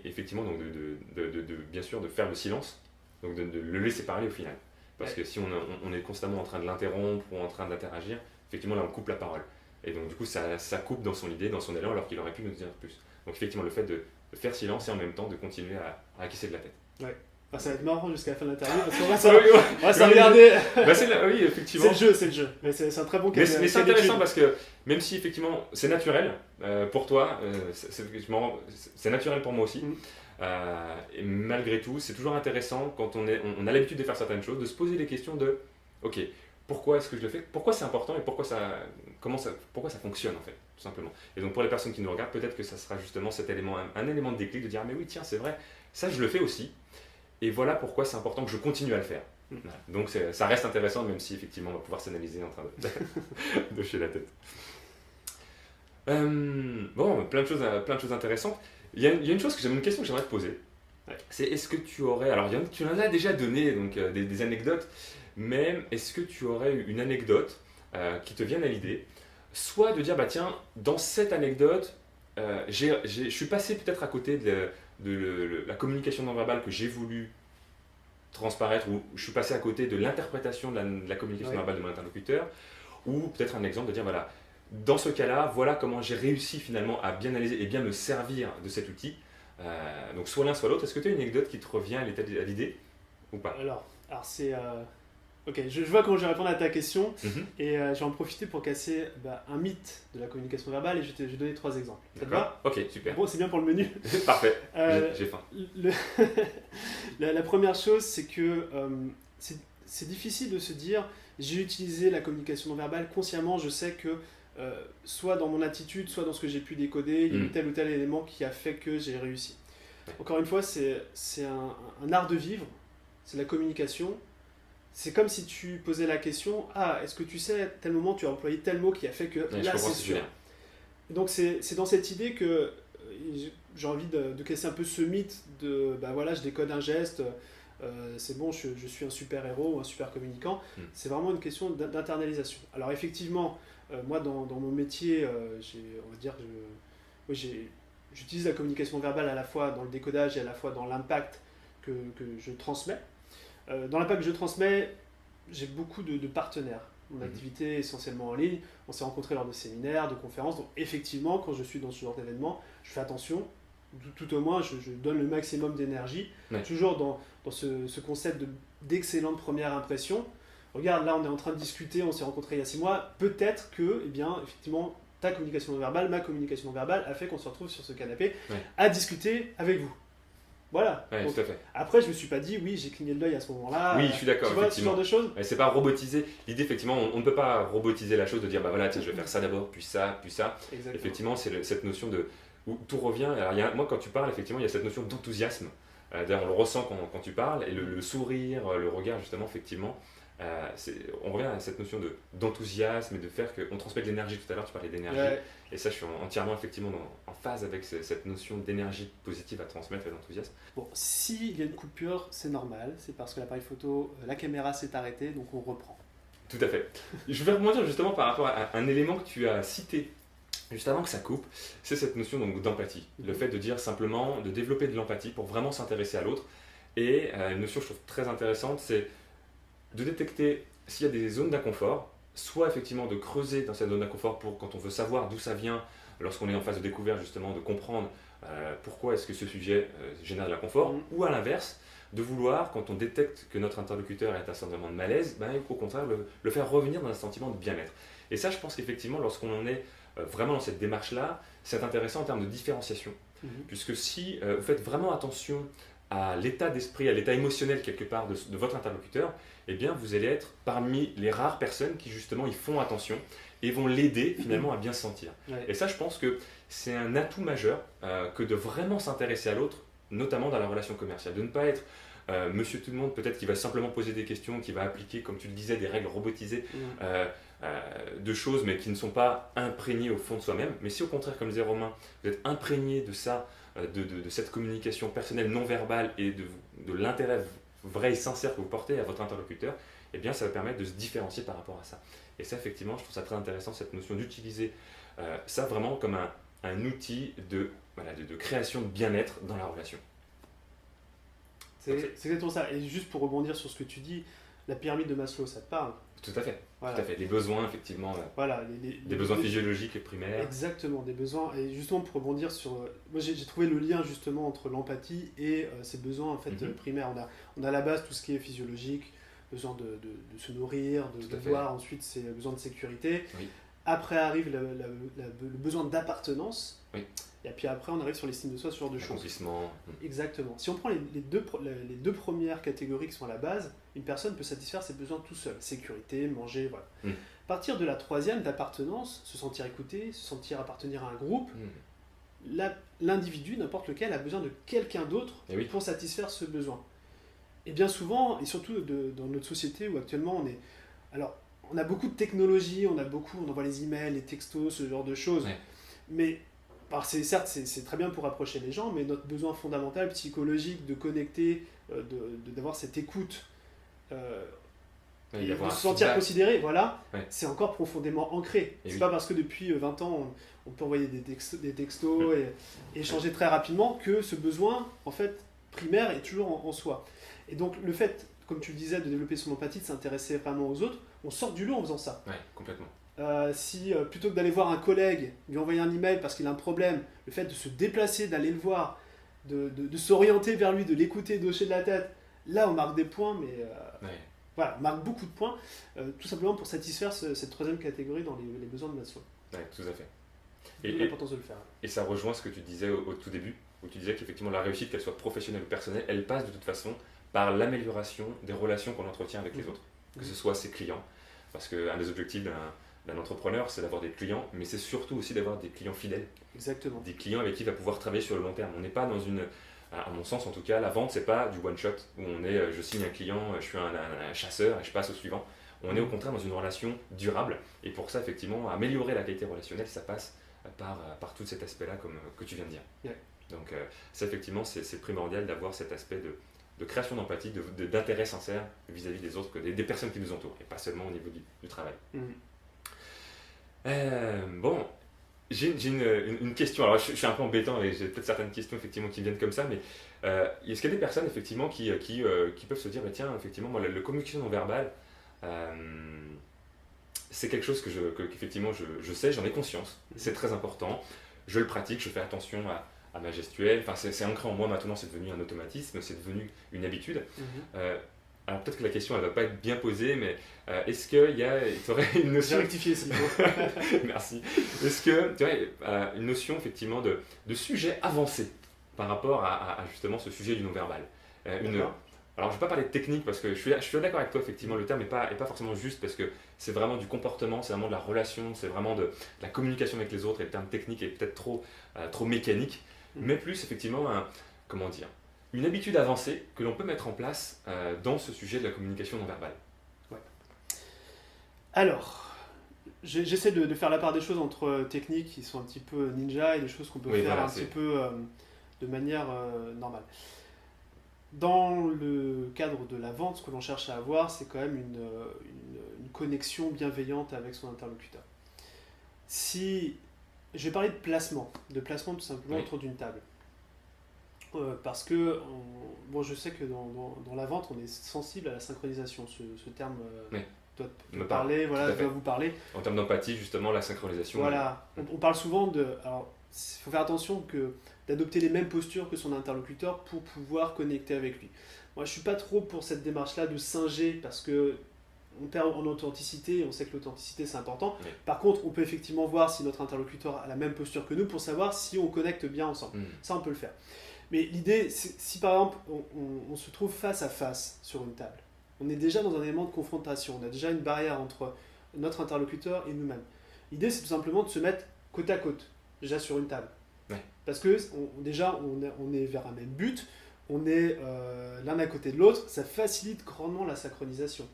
effectivement, donc bien sûr, de faire le silence, donc de le laisser parler au final. Parce que si on est constamment en train de l'interrompre ou en train d'interagir, effectivement, là, on coupe la parole. Et donc, du coup, ça coupe dans son idée, dans son élan, alors qu'il aurait pu nous dire plus. Donc, effectivement, le fait de faire silence et en même temps de continuer à acquiescer de la tête. Ouais. Enfin, ça va être marrant jusqu'à la fin de l'interview parce qu'on va Ah oui, se regarder. Oui, effectivement. C'est le jeu. Mais c'est un très bon Mais c'est intéressant parce que même si effectivement c'est naturel pour toi, c'est naturel pour moi aussi. Et malgré tout, c'est toujours intéressant quand on a l'habitude de faire certaines choses, de se poser des questions de ok, pourquoi est-ce que je le fais, pourquoi c'est important et pourquoi ça fonctionne en fait, tout simplement. Et donc pour les personnes qui nous regardent, peut-être que ça sera justement cet élément, un élément de déclic de dire ah, mais oui, tiens, c'est vrai, ça je le fais aussi. Et voilà pourquoi c'est important que je continue à le faire. Voilà. Donc ça reste intéressant, même si effectivement on va pouvoir s'analyser en train de hocher la tête. Bon, plein de choses intéressantes. Il y a une chose une question que j'aimerais te poser. Ouais. C'est est-ce que tu aurais, alors tu en as déjà donné donc des anecdotes, mais est-ce que tu aurais une anecdote qui te vienne à l'idée, soit de dire bah tiens, dans cette anecdote, je suis passé peut-être à côté de la communication non verbale que j'ai voulu transparaître, ou je suis passé à côté de l'interprétation de la communication Ouais. verbale de mon interlocuteur, ou peut-être un exemple de dire voilà, dans ce cas-là, voilà comment j'ai réussi finalement à bien analyser et bien me servir de cet outil. Donc soit l'un soit l'autre. Est-ce que tu as une anecdote qui te revient à l'idée ou pas? Alors c'est... Ok, je vois comment je vais répondre à ta question. Mhm. Et je vais en profiter pour casser un mythe de la communication verbale et je vais donner 3 exemples. Ça te D'accord. va? Ok, super. Bon, c'est bien pour le menu. Parfait. Euh, J'ai faim. le- la première chose, c'est que c'est difficile de se dire j'ai utilisé la communication non verbale consciemment, je sais que soit dans mon attitude, soit dans ce que j'ai pu décoder, il y a eu tel ou tel élément qui a fait que j'ai réussi. Encore une fois, c'est un art de vivre, c'est la communication. C'est comme si tu posais la question ah, est-ce que tu sais, à tel moment tu as employé tel mot qui a fait que Ouais, là je comprends c'est ce que tu sûr. veux dire. Et donc c'est dans cette idée que j'ai envie de casser un peu ce mythe de bah voilà, je décode un geste, c'est bon, je suis un super héros ou un super communicant. C'est vraiment une question d'internalisation. Alors effectivement, moi dans mon métier, on va dire que j'utilise la communication verbale à la fois dans le décodage et à la fois dans l'impact que je transmets. Dans l'impact que je transmets, j'ai beaucoup de partenaires. Mon activité est essentiellement en ligne. On s'est rencontrés lors de séminaires, de conférences. Donc effectivement, quand je suis dans ce genre d'événement, je fais attention. Tout au moins, je donne le maximum d'énergie. Ouais. Toujours dans ce concept d'excellente première impression. Regarde, là, on est en train de discuter, on s'est rencontrés il y a 6 mois. Peut-être que, eh bien, effectivement, ta communication non verbale, ma communication non verbale a fait qu'on se retrouve sur ce canapé à discuter avec vous. Voilà. Ouais, Donc, tout à fait. après, je me suis pas dit, oui, j'ai cligné de l'œil à ce moment-là. Oui, je suis d'accord, Tu vois, ce effectivement. genre de choses. Ouais, c'est pas robotiser. L'idée, effectivement, on ne peut pas robotiser la chose, de dire bah voilà, tiens, je vais faire ça d'abord, puis ça, puis ça. Exactement. Effectivement, c'est cette notion où tout revient. Alors, moi, quand tu parles, effectivement, il y a cette notion d'enthousiasme. D'ailleurs, on le ressent quand tu parles, et le sourire, le regard, justement, effectivement. On revient à cette notion d'enthousiasme et de faire qu'on transmet de l'énergie. Tout à l'heure, tu parlais d'énergie. Ouais. Et ça, je suis entièrement, effectivement, en phase avec cette notion d'énergie positive à transmettre et d'enthousiasme. Bon, s'il y a une coupure, c'est normal. C'est parce que l'appareil photo, la caméra s'est arrêtée, donc on reprend. Tout à fait. Je vais rebondir justement par rapport à un élément que tu as cité juste avant que ça coupe, c'est cette notion donc d'empathie. Le fait de dire simplement, de développer de l'empathie pour vraiment s'intéresser à l'autre. Et une notion que je trouve très intéressante, c'est de détecter s'il y a des zones d'inconfort, soit effectivement de creuser dans cette zone d'inconfort pour quand on veut savoir d'où ça vient, lorsqu'on est en phase de découverte justement, de comprendre pourquoi est-ce que ce sujet génère de l'inconfort, ou à l'inverse, de vouloir, quand on détecte que notre interlocuteur est un sentiment de malaise, ben, au contraire le faire revenir dans un sentiment de bien-être. Et ça, je pense qu'effectivement, lorsqu'on en est vraiment dans cette démarche-là, c'est intéressant en termes de différenciation, puisque si vous faites vraiment attention à l'état d'esprit, à l'état émotionnel quelque part de votre interlocuteur, eh bien vous allez être parmi les rares personnes qui justement y font attention et vont l'aider finalement à bien se sentir. Ouais. Et ça, je pense que c'est un atout majeur que de vraiment s'intéresser à l'autre, notamment dans la relation commerciale, de ne pas être monsieur tout le monde peut-être qui va simplement poser des questions, qui va appliquer, comme tu le disais, des règles robotisées de choses, mais qui ne sont pas imprégnées au fond de soi-même. Mais si au contraire, comme disait Romain, vous êtes imprégné de ça, de cette communication personnelle non verbale et de l'intérêt vrai et sincère que vous portez à votre interlocuteur, eh bien ça va permettre de se différencier par rapport à ça. Et ça, effectivement, je trouve ça très intéressant, cette notion d'utiliser ça vraiment comme un outil de création de bien-être dans la relation. C'est exactement ça. Et juste pour rebondir sur ce que tu dis, la pyramide de Maslow, ça te parle? Tout à fait. Voilà. Tout à fait. Les besoins, effectivement, voilà, des besoins physiologiques et primaires. Exactement, des besoins. Et justement, pour rebondir sur... moi, j'ai trouvé le lien, justement, entre l'empathie et ces besoins, en fait, primaires. On a à la base tout ce qui est physiologique, besoin de se nourrir, de voir, ensuite, c'est besoin de sécurité. Oui. Après arrive le besoin d'appartenance. Oui. Et puis après, on arrive sur l'estime de soi, ce genre de choses. Accomplissement. Exactement. Si on prend les deux premières catégories qui sont à la base, une personne peut satisfaire ses besoins tout seul. Sécurité, manger, voilà. À partir de la troisième, d'appartenance, se sentir écouté, se sentir appartenir à un groupe, l'individu, n'importe lequel, a besoin de quelqu'un d'autre pour satisfaire ce besoin. Et bien souvent, et surtout dans notre société où actuellement on est... Alors, on a beaucoup de technologies, on envoie les emails, les textos, ce genre de choses. Ouais. Mais... Alors certes, c'est très bien pour rapprocher les gens, mais notre besoin fondamental, psychologique, de connecter, d'avoir cette écoute, de se sentir considéré, voilà, c'est encore profondément ancré. C'est pas parce que depuis 20 ans, on peut envoyer des textos et échanger très rapidement que ce besoin, en fait, primaire est toujours en soi. Et donc le fait, comme tu le disais, de développer son empathie, de s'intéresser vraiment aux autres, on sort du lot en faisant ça. Ouais, complètement. Si plutôt que d'aller voir un collègue, lui envoyer un email parce qu'il a un problème, le fait de se déplacer, d'aller le voir, de s'orienter vers lui, de l'écouter, d'hocher de la tête, là on marque des points, mais voilà, on marque beaucoup de points, tout simplement pour satisfaire cette troisième catégorie dans les besoins de Maslow. Oui, tout à fait. Et l'importance de le faire. Et ça rejoint ce que tu disais au tout début, où tu disais qu'effectivement la réussite, qu'elle soit professionnelle ou personnelle, elle passe de toute façon par l'amélioration des relations qu'on entretient avec les autres, que ce soit ses clients, parce qu'un des objectifs d'un entrepreneur, c'est d'avoir des clients, mais c'est surtout aussi d'avoir des clients fidèles. Exactement. Des clients avec qui il va pouvoir travailler sur le long terme. On n'est pas dans à mon sens en tout cas, la vente, c'est pas du one shot, où je signe un client, je suis un chasseur et je passe au suivant. On est au contraire dans une relation durable, et pour ça, effectivement, améliorer la qualité relationnelle, ça passe par tout cet aspect-là que tu viens de dire. Ouais. Donc ça, effectivement, c'est primordial d'avoir cet aspect de création d'empathie, d'intérêt sincère vis-à-vis des autres, des personnes qui nous entourent, et pas seulement au niveau du travail. Bon, j'ai une question. Alors, je suis un peu embêtant et j'ai peut-être certaines questions effectivement qui viennent comme ça, mais est-ce qu'il y a des personnes effectivement qui peuvent se dire, tiens, effectivement, moi, la communication non verbale, c'est quelque chose qu'effectivement je sais, j'en ai conscience, c'est très important, je le pratique, je fais attention à ma gestuelle, enfin, c'est ancré en moi maintenant, c'est devenu un automatisme, c'est devenu une habitude. Alors peut-être que la question elle va pas être bien posée, mais est-ce qu'il y aurait une notion... J'ai rectifié s'il faut. Merci. Est-ce que tu aurais une notion effectivement de sujet avancé par rapport à justement ce sujet du non-verbal Alors je ne vais pas parler de technique parce que je suis d'accord avec toi, effectivement le terme n'est pas forcément juste parce que c'est vraiment du comportement, c'est vraiment de la relation, c'est vraiment de la communication avec les autres et le terme technique est peut-être trop mécanique, mais plus effectivement comment dire, une habitude avancée que l'on peut mettre en place dans ce sujet de la communication non verbale. Ouais. Alors, j'essaie de faire la part des choses entre techniques qui sont un petit peu ninja et des choses qu'on peut faire un petit peu de manière normale. Dans le cadre de la vente, ce que l'on cherche à avoir, c'est quand même une connexion bienveillante avec son interlocuteur. Je vais parler de placement tout simplement autour d'une table. Parce que je sais que dans la vente, on est sensible à la synchronisation. Ce terme doit te Me parler, tout voilà, à fait. doit vous parler. En termes d'empathie, justement, la synchronisation. Voilà, on parle souvent de... Alors, il faut faire attention d'adopter les mêmes postures que son interlocuteur pour pouvoir connecter avec lui. Moi, je suis pas trop pour cette démarche-là de singer parce que on perd en authenticité, on sait que l'authenticité c'est important. Oui. Par contre, on peut effectivement voir si notre interlocuteur a la même posture que nous pour savoir si on connecte bien ensemble. Ça, on peut le faire. Mais l'idée, si par exemple on se trouve face à face sur une table, on est déjà dans un élément de confrontation, on a déjà une barrière entre notre interlocuteur et nous-mêmes. L'idée, c'est tout simplement de se mettre côte à côte, déjà sur une table. Ouais. Parce que déjà, on est vers un même but, on est l'un à côté de l'autre, ça facilite grandement la synchronisation.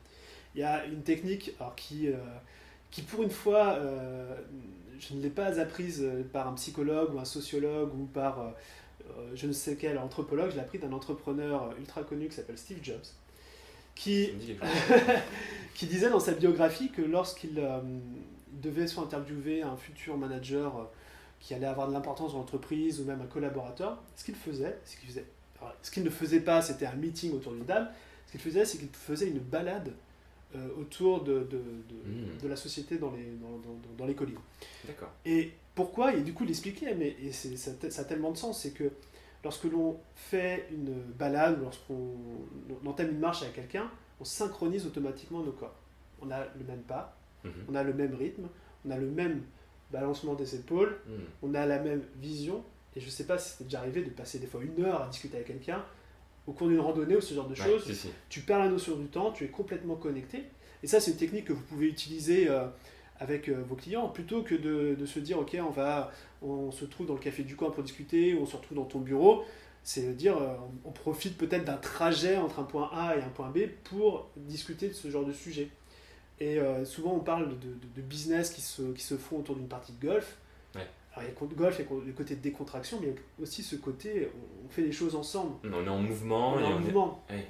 Il y a une technique alors, qui pour une fois, je ne l'ai pas apprise par un psychologue ou un sociologue ou par je ne sais quel anthropologue, je l'ai appris d'un entrepreneur ultra connu qui s'appelle Steve Jobs, qui, Ça me dit quelque chose. qui disait dans sa biographie que lorsqu'il devait soit interviewer un futur manager qui allait avoir de l'importance dans l'entreprise ou même un collaborateur, ce qu'il ne faisait pas, c'était un meeting autour d'une table, ce qu'il faisait, c'est qu'il faisait une balade autour de la société dans les collines. D'accord. Et pourquoi? Et du coup, il expliquait, ça a tellement de sens, c'est que lorsque l'on fait une balade, lorsqu'on entame une marche avec quelqu'un, on synchronise automatiquement nos corps. On a le même pas, on a le même rythme, on a le même balancement des épaules, on a la même vision. Et je ne sais pas si c'était déjà arrivé de passer des fois 1 heure à discuter avec quelqu'un au cours d'une randonnée ou ce genre de choses. Si. Tu perds la notion du temps, tu es complètement connecté. Et ça, c'est une technique que vous pouvez utiliser avec vos clients, plutôt que de se dire, ok, on se trouve dans le café du coin pour discuter, ou on se retrouve dans ton bureau. C'est de dire, on profite peut-être d'un trajet entre un point A et un point B pour discuter de ce genre de sujet. Et souvent, on parle de business qui se font autour d'une partie de golf. Ouais. Alors, il y a le golf, il y a le côté de décontraction, mais il y a aussi ce côté, on fait les choses ensemble. On est en mouvement. On est en mouvement. Ouais.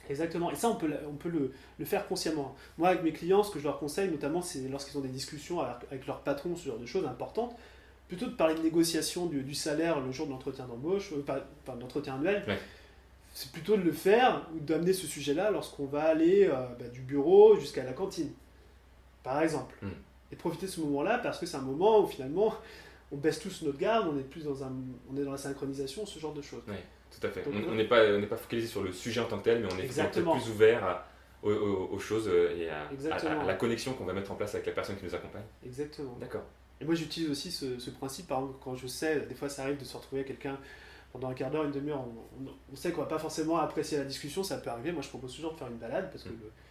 Exactement. Et ça, on peut le faire consciemment. Moi, avec mes clients, ce que je leur conseille, notamment, c'est lorsqu'ils ont des discussions avec leur patron, ce genre de choses importantes, plutôt de parler de négociation du salaire le jour de l'entretien d'embauche, de l'entretien annuel, Ouais. c'est plutôt de le faire ou d'amener ce sujet-là lorsqu'on va aller du bureau jusqu'à la cantine, par exemple. Et de profiter de ce moment-là parce que c'est un moment où finalement on baisse tous notre garde, on est dans la synchronisation, ce genre de choses. Ouais, tout à fait. Donc, On n'est pas focalisé sur le sujet en tant que tel, mais on est Exactement. plus ouvert aux choses et Exactement. à la connexion qu'on va mettre en place avec la personne qui nous accompagne. Exactement. D'accord. Et moi, j'utilise aussi ce principe, par exemple, quand je sais, des fois ça arrive de se retrouver avec quelqu'un pendant un quart d'heure, une demi-heure, on sait qu'on va pas forcément apprécier la discussion, ça peut arriver. Moi, je propose toujours de faire une balade parce que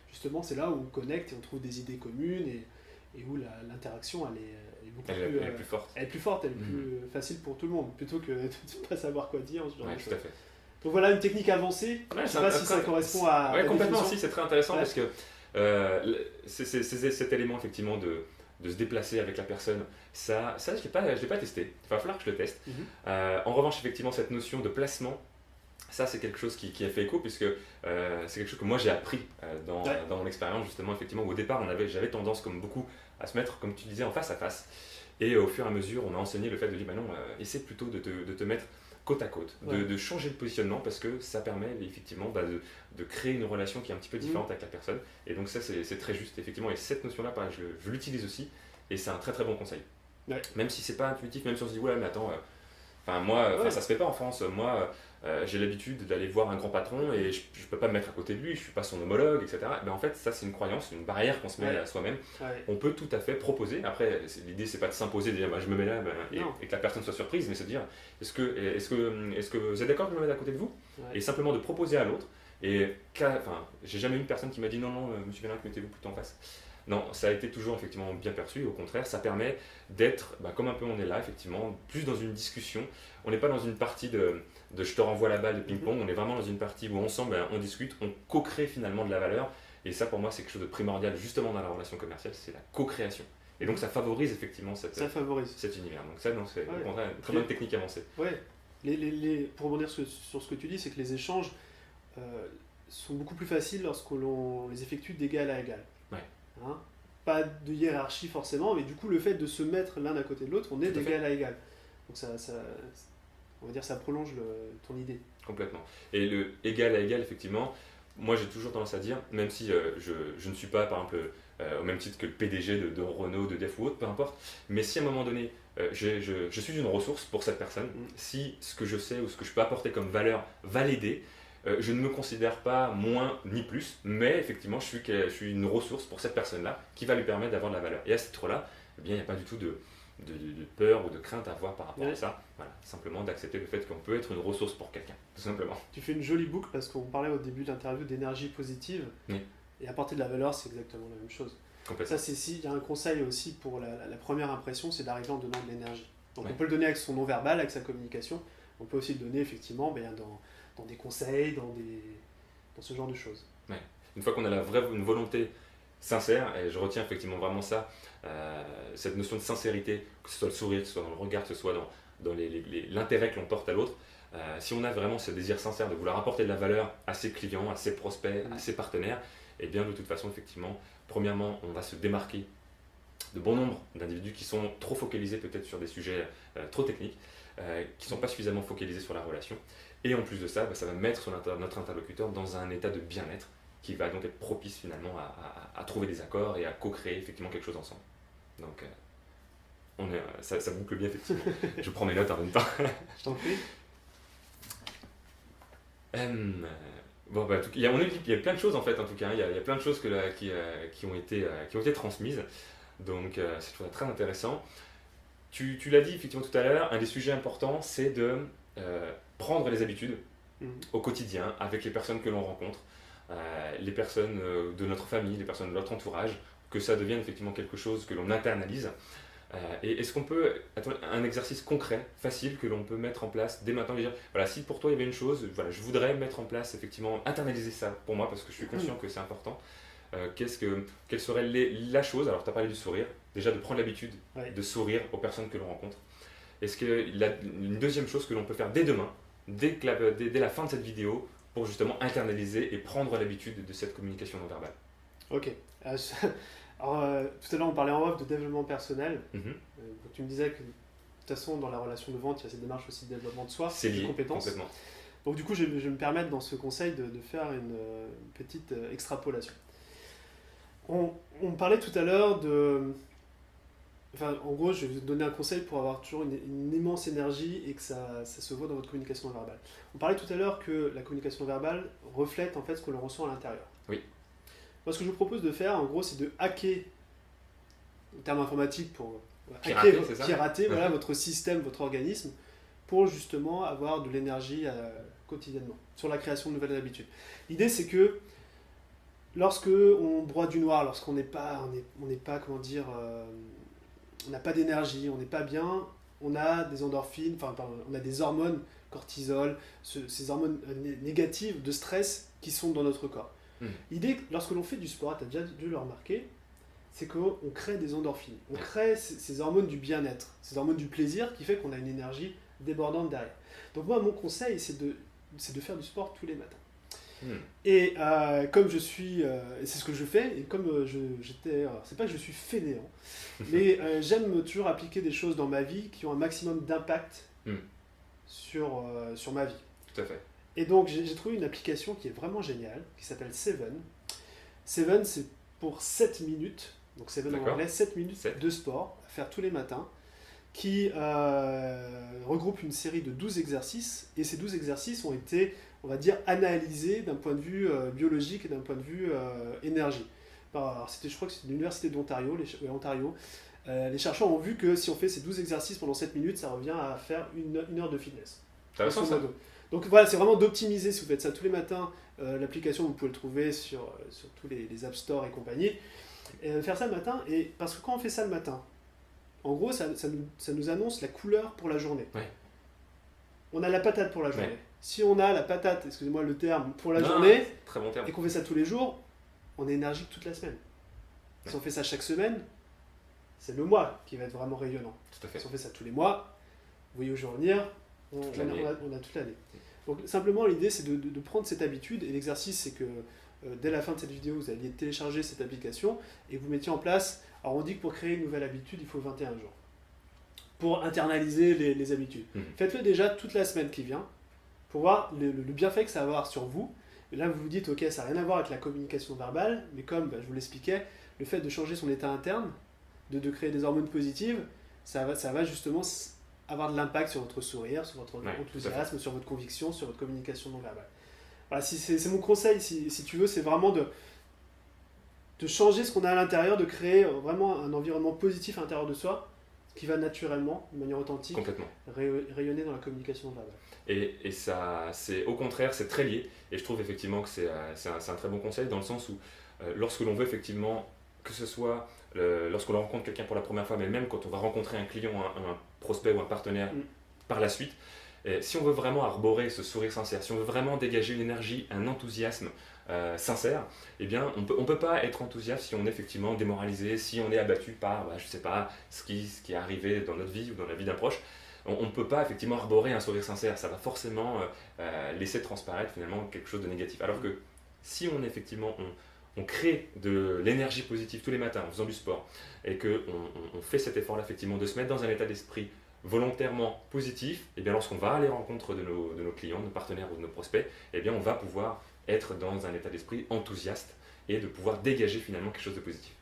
justement, c'est là où on connecte et on trouve des idées communes et où l'interaction, elle est beaucoup Elle est plus forte. Elle est plus forte, elle est plus facile pour tout le monde, plutôt que de ne pas savoir quoi dire. Ce genre de Tout choses. à fait. Donc voilà, une technique avancée. Je ne sais pas si ça correspond à. Oui, la complètement définition. aussi, c'est très intéressant parce que c'est cet élément effectivement de se déplacer avec la personne, ça je ne l'ai pas testé, il va falloir que je le teste. En revanche, effectivement, cette notion de placement, ça c'est quelque chose qui a fait écho puisque c'est quelque chose que moi j'ai appris dans mon expérience justement, effectivement, où au départ j'avais tendance comme beaucoup à se mettre, comme tu disais, en face à face. Et au fur et à mesure, on a enseigné le fait de dire, bah non, essaie plutôt de te mettre côte à côte, de changer le positionnement parce que ça permet effectivement de créer une relation qui est un petit peu différente avec la personne. Et donc ça, c'est très juste, effectivement. Et cette notion-là, pareil, je l'utilise aussi et c'est un très très bon conseil. Ouais. Même si c'est pas intuitif, même si on se dit, ouais, mais attends, moi, ça se fait pas en France. Moi, j'ai l'habitude d'aller voir un grand patron et je peux pas me mettre à côté de lui, je suis pas son homologue, etc. Mais en fait, ça, c'est une croyance, une barrière qu'on se met à soi-même. Ouais. On peut tout à fait proposer. Après, l'idée, c'est pas de s'imposer, de dire, je me mets là et que la personne soit surprise, mais se dire, est-ce que vous êtes d'accord que je me mette à côté de vous? Et simplement de proposer à l'autre. Et j'ai jamais eu une personne qui m'a dit, non, monsieur Vélinck, mettez-vous plutôt en face. Non, ça a été toujours effectivement bien perçu. Au contraire, ça permet d'être, comme un peu on est là, effectivement, plus dans une discussion. On n'est pas dans une partie de je te renvoie la balle de ping-pong. On est vraiment dans une partie où ensemble, on discute, on co-crée finalement de la valeur. Et ça, pour moi, c'est quelque chose de primordial justement dans la relation commerciale, c'est la co-création. Et donc, ça favorise effectivement cet univers. Donc ça, c'est au contraire une très bonne technique avancée. Ouais. Pour rebondir sur ce que tu dis, c'est que les échanges sont beaucoup plus faciles lorsque l'on les effectue d'égal à égal. Ouais. Hein, pas de hiérarchie forcément, mais du coup le fait de se mettre l'un à côté de l'autre, on est d'égal à égal. Donc on va dire ça prolonge ton idée. Complètement. Et le égal à égal, effectivement, moi j'ai toujours tendance à dire, même si je ne suis pas par exemple au même titre que le PDG de Renault, de Def ou autre, peu importe, mais si à un moment donné je suis une ressource pour cette personne, si ce que je sais ou ce que je peux apporter comme valeur va l'aider, je ne me considère pas moins ni plus, mais effectivement je suis une ressource pour cette personne-là qui va lui permettre d'avoir de la valeur. Et à ce titre-là, eh bien, il n'y a pas du tout de peur ou de crainte à avoir par rapport à ça. Voilà, simplement d'accepter le fait qu'on peut être une ressource pour quelqu'un, tout simplement. Tu fais une jolie boucle parce qu'on parlait au début de l'interview d'énergie positive. Oui. Et apporter de la valeur, c'est exactement la même chose. Ça, c'est il y a un conseil aussi pour la première impression, c'est d'arriver en donnant de l'énergie. Donc on peut le donner avec son non-verbal, avec sa communication. On peut aussi le donner effectivement dans des conseils, dans ce genre de choses. Ouais. Une fois qu'on a une volonté sincère, et je retiens effectivement vraiment ça, cette notion de sincérité, que ce soit le sourire, que ce soit dans le regard, que ce soit dans l'intérêt que l'on porte à l'autre, si on a vraiment ce désir sincère de vouloir apporter de la valeur à ses clients, à ses prospects, à ses partenaires, et bien de toute façon effectivement, premièrement on va se démarquer de bon nombre d'individus qui sont trop focalisés peut-être sur des sujets trop techniques, qui ne sont pas suffisamment focalisés sur la relation, et en plus de ça, ça va mettre notre interlocuteur dans un état de bien-être qui va donc être propice finalement à trouver des accords et à co-créer effectivement quelque chose ensemble. Donc ça boucle bien effectivement. Je prends mes notes en même temps. Je t'en prie. Bon, il y a plein de choses en fait en tout cas, il y a plein de choses qui ont été transmises, donc c'est toujours très intéressant. Tu l'as dit effectivement tout à l'heure, un des sujets importants c'est de prendre les habitudes au quotidien avec les personnes que l'on rencontre, les personnes de notre famille, les personnes de notre entourage, que ça devienne effectivement quelque chose que l'on internalise. Et est-ce qu'on peut, un exercice concret, facile, que l'on peut mettre en place dès maintenant, dire, voilà, si pour toi il y avait une chose, voilà, je voudrais mettre en place, effectivement, internaliser ça pour moi, parce que je suis conscient que c'est important. Quelle serait la chose, alors tu as parlé du sourire, déjà de prendre l'habitude de sourire aux personnes que l'on rencontre. Est-ce une deuxième chose que l'on peut faire dès demain, dès la fin de cette vidéo, pour justement internaliser et prendre l'habitude de cette communication non verbale? Ok. Alors, tout à l'heure, on parlait en off de développement personnel. Tu me disais que, de toute façon, dans la relation de vente, il y a cette démarche aussi de développement de soi, de compétences. Complètement. Donc, du coup, je vais me permettre, dans ce conseil, de faire une petite extrapolation. On parlait tout à l'heure de... Enfin, en gros, je vais vous donner un conseil pour avoir toujours une immense énergie et que ça se voit dans votre communication non verbale. On parlait tout à l'heure que la communication non verbale reflète en fait ce que l'on ressent à l'intérieur. Oui. Moi, ce que je vous propose de faire, en gros, c'est de hacker, le terme informatique pour pirater voilà, votre système, votre organisme, pour justement avoir de l'énergie quotidiennement, sur la création de nouvelles habitudes. L'idée, c'est que lorsque on broie du noir, lorsqu'on n'est pas, comment dire, on n'a pas d'énergie, on n'est pas bien, on a des endorphines, on a des hormones, cortisol, ces hormones négatives de stress qui sont dans notre corps. L'idée, lorsque l'on fait du sport, tu as déjà dû le remarquer, c'est qu'on crée des endorphines. On crée ces hormones du bien-être, ces hormones du plaisir qui fait qu'on a une énergie débordante derrière. Donc moi, mon conseil, c'est de faire du sport tous les matins. Et comme je suis, c'est ce que je fais, et comme j'étais, c'est pas que je suis fainéant, mais j'aime toujours appliquer des choses dans ma vie qui ont un maximum d'impact sur ma vie. Tout à fait. Et donc j'ai trouvé une application qui est vraiment géniale, qui s'appelle Seven. Seven, c'est pour 7 minutes, donc Seven en anglais, 7 minutes de sport à faire tous les matins, qui regroupe une série de 12 exercices, et ces 12 exercices ont été, on va dire, analysés d'un point de vue biologique et d'un point de vue énergie. Alors, je crois que c'était l'université d'Ontario, Ontario. Les chercheurs ont vu que si on fait ces 12 exercices pendant 7 minutes, ça revient à faire une heure de fitness. Donc voilà, c'est vraiment d'optimiser. Si vous faites ça tous les matins, l'application, vous pouvez le trouver sur tous les App Store et compagnie. Et faire ça le matin, et parce que quand on fait ça le matin, en gros, ça nous annonce la couleur pour la journée. Ouais. On a la patate pour la journée. Ouais. Si on a la patate, excusez-moi le terme, pour la journée, très bon terme, et qu'on fait ça tous les jours, on est énergique toute la semaine. Si on fait ça chaque semaine, c'est le mois qui va être vraiment rayonnant. Tout à fait. Si on fait ça tous les mois, vous voyez où je veux en venir, on a toute l'année. Donc simplement l'idée c'est de prendre cette habitude, et l'exercice c'est que dès la fin de cette vidéo vous alliez télécharger cette application et vous mettiez en place, alors on dit que pour créer une nouvelle habitude il faut 21 jours pour internaliser les habitudes. Faites-le déjà toute la semaine qui vient pour voir le bienfait que ça va avoir sur vous, Et là, vous vous dites, ok, ça n'a rien à voir avec la communication verbale, mais comme je vous l'expliquais, le fait de changer son état interne, de créer des hormones positives, ça va justement avoir de l'impact sur votre sourire, sur votre enthousiasme, sur votre conviction, sur votre communication non verbale. Voilà, c'est mon conseil, si tu veux, c'est vraiment de changer ce qu'on a à l'intérieur, de créer vraiment un environnement positif à l'intérieur de soi, qui va naturellement, de manière authentique, rayonner dans la communication non verbale. Et ça, au contraire, c'est très lié. Et je trouve effectivement que c'est un très bon conseil dans le sens où lorsque l'on veut effectivement, que ce soit lorsque l'on rencontre quelqu'un pour la première fois, mais même quand on va rencontrer un client, un prospect ou un partenaire par la suite, si on veut vraiment arborer ce sourire sincère, si on veut vraiment dégager une énergie, un enthousiasme sincère, eh bien on peut pas être enthousiaste si on est effectivement démoralisé, si on est abattu par, je sais pas, ce qui est arrivé dans notre vie ou dans la vie d'un proche. On ne peut pas effectivement arborer un sourire sincère, ça va forcément laisser transparaître finalement quelque chose de négatif. Alors que si on crée de l'énergie positive tous les matins en faisant du sport et qu'on fait cet effort-là effectivement de se mettre dans un état d'esprit volontairement positif, et bien lorsqu'on va à la rencontre de nos clients, de nos partenaires ou de nos prospects, et bien on va pouvoir être dans un état d'esprit enthousiaste et de pouvoir dégager finalement quelque chose de positif.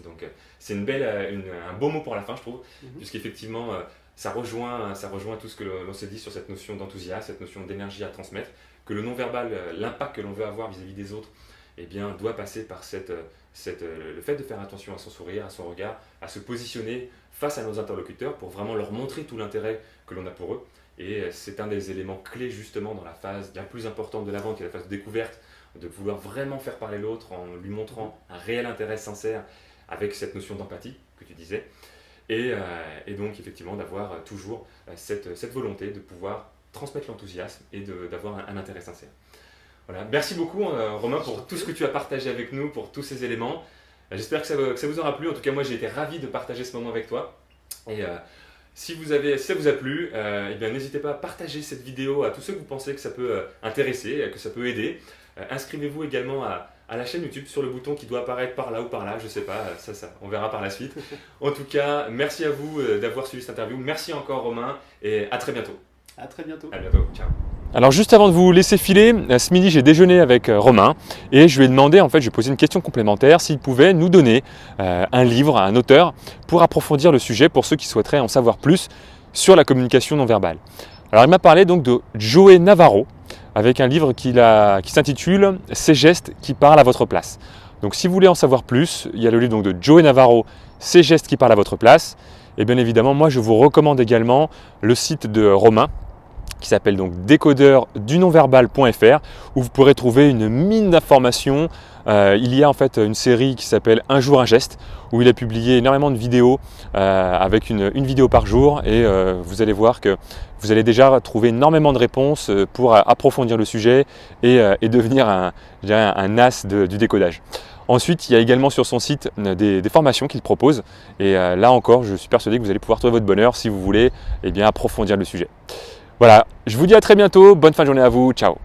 Donc c'est un beau mot pour la fin, je trouve, puisqu'effectivement ça rejoint tout ce que l'on s'est dit sur cette notion d'enthousiasme, cette notion d'énergie à transmettre, que le non-verbal, l'impact que l'on veut avoir vis-à-vis des autres, eh bien, doit passer par le fait de faire attention à son sourire, à son regard, à se positionner face à nos interlocuteurs pour vraiment leur montrer tout l'intérêt que l'on a pour eux. Et c'est un des éléments clés justement dans la phase bien plus importante de la vente, qui est la phase de découverte, de vouloir vraiment faire parler l'autre en lui montrant un réel intérêt sincère avec cette notion d'empathie que tu disais. Et donc effectivement d'avoir toujours cette volonté de pouvoir transmettre l'enthousiasme et d'avoir un intérêt sincère. Voilà. Merci beaucoup Romain pour tout ce que tu as partagé avec nous, pour tous ces éléments. J'espère que ça vous aura plu. En tout cas moi j'ai été ravi de partager ce moment avec toi. Et si ça vous a plu, eh bien, n'hésitez pas à partager cette vidéo à tous ceux que vous pensez que ça peut intéresser, que ça peut aider. Inscrivez-vous également à la chaîne YouTube sur le bouton qui doit apparaître par là ou par là, je ne sais pas, ça, on verra par la suite. En tout cas, merci à vous d'avoir suivi cette interview. Merci encore Romain et à très bientôt. À très bientôt. À bientôt, ciao. Alors juste avant de vous laisser filer, ce midi j'ai déjeuné avec Romain et je lui ai demandé, je lui ai posé une question complémentaire, s'il pouvait nous donner un livre, un auteur, pour approfondir le sujet pour ceux qui souhaiteraient en savoir plus sur la communication non verbale. Alors il m'a parlé donc de Joe Navarro avec un livre qui s'intitule « Ces gestes qui parlent à votre place ». Donc si vous voulez en savoir plus, il y a le livre donc, de Joe Navarro « Ces gestes qui parlent à votre place ». Et bien évidemment, moi je vous recommande également le site de Romain, qui s'appelle donc décodeurdunonverbal.fr, où vous pourrez trouver une mine d'informations. Il y a en fait une série qui s'appelle Un jour un geste, où il a publié énormément de vidéos avec une vidéo par jour, et vous allez voir que vous allez déjà trouver énormément de réponses pour approfondir le sujet et devenir un as du décodage. Ensuite, il y a également sur son site des formations qu'il propose, et là encore, je suis persuadé que vous allez pouvoir trouver votre bonheur si vous voulez approfondir le sujet. Voilà, je vous dis à très bientôt, bonne fin de journée à vous, ciao.